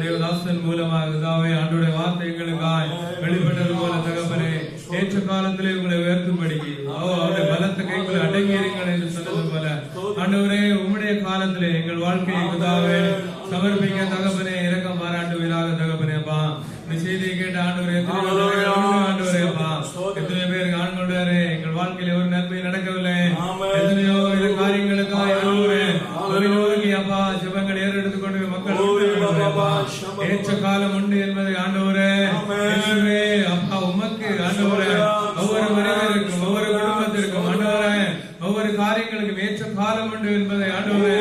தேவதாசன் மூலமாக கதாவே ஆண்டவருடைய வார்த்தை எங்களுக்காய் வெளிப்பட்டது போல தகப்பனே, ஏற்ற காலத்திலே உங்களை உயர்த்தும்படிக்கு அவருடைய பலத்த கைகளை அடங்கி இருங்கள் என்று சொன்னது போல ஆண்டவரே, உம்முடைய காலத்திலே எங்கள் வாழ்க்கையை கதாவே சமர்ப்பிக்க தகப்பனே இரக்கம் பாராட்டுவீராக. தகப்பனே, அப்பா, இந்த செய்தியை கேட்ட ஆண்டவரே, ஆண்டவரே, அப்பா, எத்தனை பேருக்கு ஆண்களுடைய எங்கள் வாழ்க்கையில ஒரு நன்மை நடக்கவில்லை, எத்தனையோ இந்த காரியங்களுக்காக அப்பா ஜெபங்கள் ஏறெடுத்துக் கொண்டு மக்கள் ஏற்ற காலம் உண்டு என்பதை ஆண்டவரே, அப்பா, உமக்கு ஆண்டவரே, ஒவ்வொரு மனிதருக்கும் ஒவ்வொரு குடும்பத்திற்கும் ஆண்டவரே, ஒவ்வொரு காரியங்களுக்கும் ஏற்ற காலம் உண்டு என்பதை ஆண்டவரே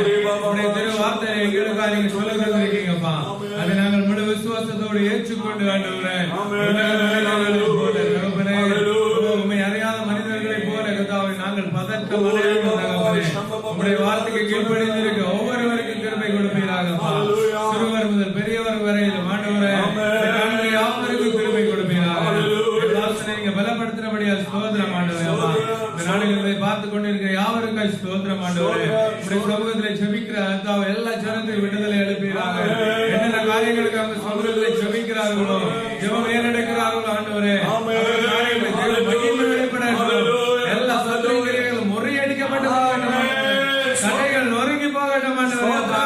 உடைய திரு வார்த்தை எங்களுக்காக நீங்க சொல்ல இருக்கீங்கப்பா. அதை நாங்கள் முழு விசுவாசத்தோடு ஏற்றுக்கொண்டு ஆண்டவரே, உண்மை அறியாத மனிதர்களை போல கதாவை நாங்கள் பதட்டம் உங்களுடைய வார்த்தைக்கு கீழ்ப்படிந்திருக்க ஒவ்வொருவருக்கும் கிருபை கொடுப்பீராகப்பா. சிறுவர் முதல் பெரியவர் வரையிலும் ஆண்டவரே யாவருக்கும் கிருபை கொடுப்பீராக. நீங்க பலப்படுத்தினபடியா ஸ்தோத்திரம் ஆண்டவரே. இந்த நாடுகளை பார்த்து கொண்டிருக்கிற யாவருக்கும் ஸ்தோத்திரம் ஆண்டவரே. உங்களுடைய சமூகத்தில் ஜெபிக்கிற எல்லா ஜனத்தையும் விடுதலை எழுப்பீராக. என்னென்ன காரியங்களுக்கு அவங்க சமூகத்தில் ஜெபிக்கிறார்களோ, ஜெபம் ஏறெடுக்கிறார்களோ ஆண்டவரே, எல்லா சத்துருக்களும் முறியடிக்கப்பட்டு சடைகள் நொறுங்கி போகட்டும் ஆண்டவரே.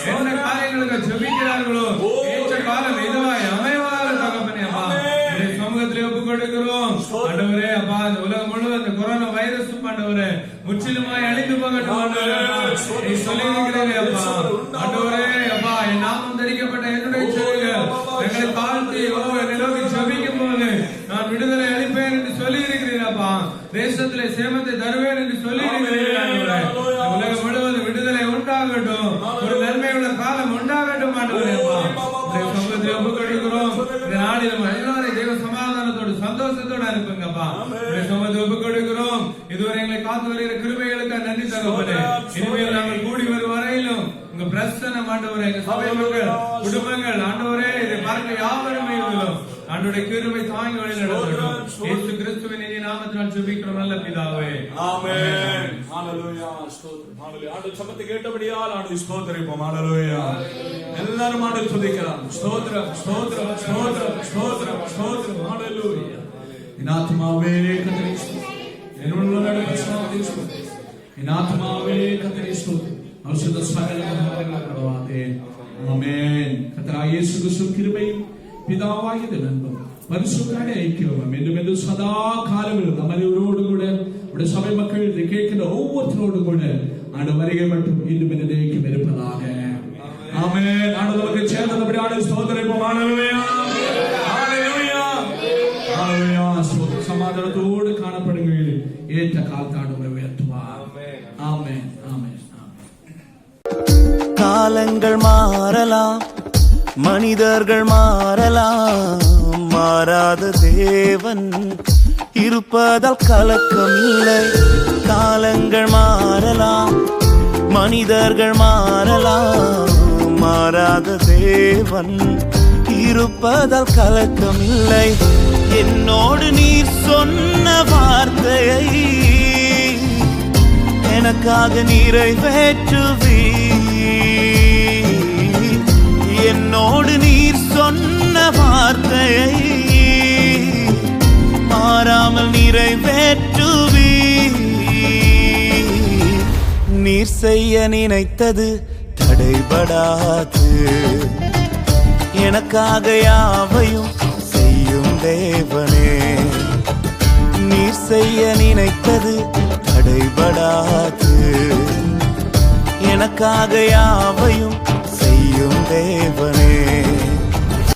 என்ன காரியங்களுக்கு ஜெபிக்கிறார்களோ ஏற்ற காலம் இதுவாய் அமைவாக தகப்பனே, அப்பா, சமூகத்திலே ஒப்புக் கொடுக்கிறோம் ஆண்டவரே. அப்பா, இந்த உலகம் முழுவதும் இந்த கொரோனா வைரஸ் ஆண்டவரே முற்றிலுமாய் அழிந்து போகட்டும் ஆண்டவரே. நீ சொல்லியிருக்கிறீர்கள் அப்பா, ஆண்டவரே, அப்பா, என் நாமம் தரிக்கப்பட்ட என்னுடைய ஜனங்கள் எங்களை தாழ்த்தி என்னை நோக்கி ஜெபிக்கும் போது நான் விடுதலை அளிப்பேன் என்று சொல்லி இருக்கிறீரப்பா. தேசத்திலே சேமத்தை தருவேன் என்று சொல்லி இருக்கிறீர்கள். உலகம் முழுவதும் விடுதலை உண்டாகட்டும், ஒரு நன்மையுள்ள காலம் உண்டாகட்டும் ஆண்டவரே. சமூகத்தில் ஒப்புக் கொடுக்கிறோம். இந்த நாளிலும் எல்லாரையும் தேவ சமாதானத்தோடு சந்தோஷத்தோடு அனுப்புங்கப்பா. சமூகத்தை ஒப்புக் கொடுக்கிறோம். இதுவரை எங்களை காத்து வருகிற கிருபைகளுக்கு நன்றி தகப்பனே. இனிமேல் நாங்கள் கூடி வரும் வரையிலும் உங்க பிரசன்னம் ஆண்டவரே, எங்க சபை மக்கள் குடும்பங்கள் ஆண்டவரே இதை பார்க்க யாவருமே ஆண்டவருடைய கிருபை தாங்கி வழி நடத்தட்டும். இயேசு கிறிஸ்துவின் நாமத்தில் நாமத்தினால் ஜெபிக்கிறோம் நல்ல பிதாவே. ஆமென். ஹalleluya. ஸ்தோத்திரம். ஹalleluya. ஆண்டவர் சத்தத்தை கேட்டபடியால் ஆண்டவரை ஸ்தோத்திரிப்போம். ஹalleluya. எல்லாரும் ஆண்டவரை துதிக்கலாம். ஸ்தோத்திரம், ஸ்தோத்திரம், ஸ்தோத்திரம், ஸ்தோத்திரம், ஸ்தோத்திரம். ஹalleluya. என் ஆத்துமாவே கர்த்தரை ஸ்தோத்திரி. என் உள்ளமே பரிசுத்தத்தை ஸ்தோத்திரி. என் ஆத்துமாவே கர்த்தரை ஸ்தோத்திரி. அவருடைய சகலமானவர்களே. ஆமென். கர்த்தராகிய இயேசு கிறிஸ்துவின் கிருபையும் பிதாவாகிய அன்பும் பரிசுத்தமான ஐக்கியமும் என்றும் சதா காலமும் நம்மளோடு கூட உடைய சபை மக்கள் இதை கேட்கிற ஒவ்வொருத்தரோடு கூட ஆண்டவர் வருகை மட்டும் இன்னும் என்னைக்கும் இருப்பதாக. ஆமென். ஆண்டவருக்கு சேர்ந்தபடி ஆண்டவர் ஸ்தோத்திரிப்போம். ஹalleluya. ஹalleluya. ஹalleluya. சமாதானத்தோடு காணப்படுங்கள். ஏற்ற காலத்தாடு உயர்த்துவார். ஆமென். ஆமென். காலங்கள் மாறலாம், மனிதர்கள் மாறலாம், மாறாத தேவன் இருப்பதால் கலக்கமில்லை. காலங்கள் மாறலாம், மனிதர்கள் மாறலாம், மாறாத தேவன் இருப்பதால் கலக்கமில்லை. என்னோடு நீர் சொன்ன வார்த்தையை எனக்காக நிறைவேற்றுவீர். என்னோடு நீர் சொன்ன வார்த்தையை மாறாமல் நிறைவேற்றுவீர். நீர் செய்ய நினைத்தது தடைபடாது. எனக்காக யாவையும் செய்யும் தேவனே. நீர் செய்ய நினைத்தது தடைபடாது. எனக்காக யாவையும் செய்யும் தேவனே.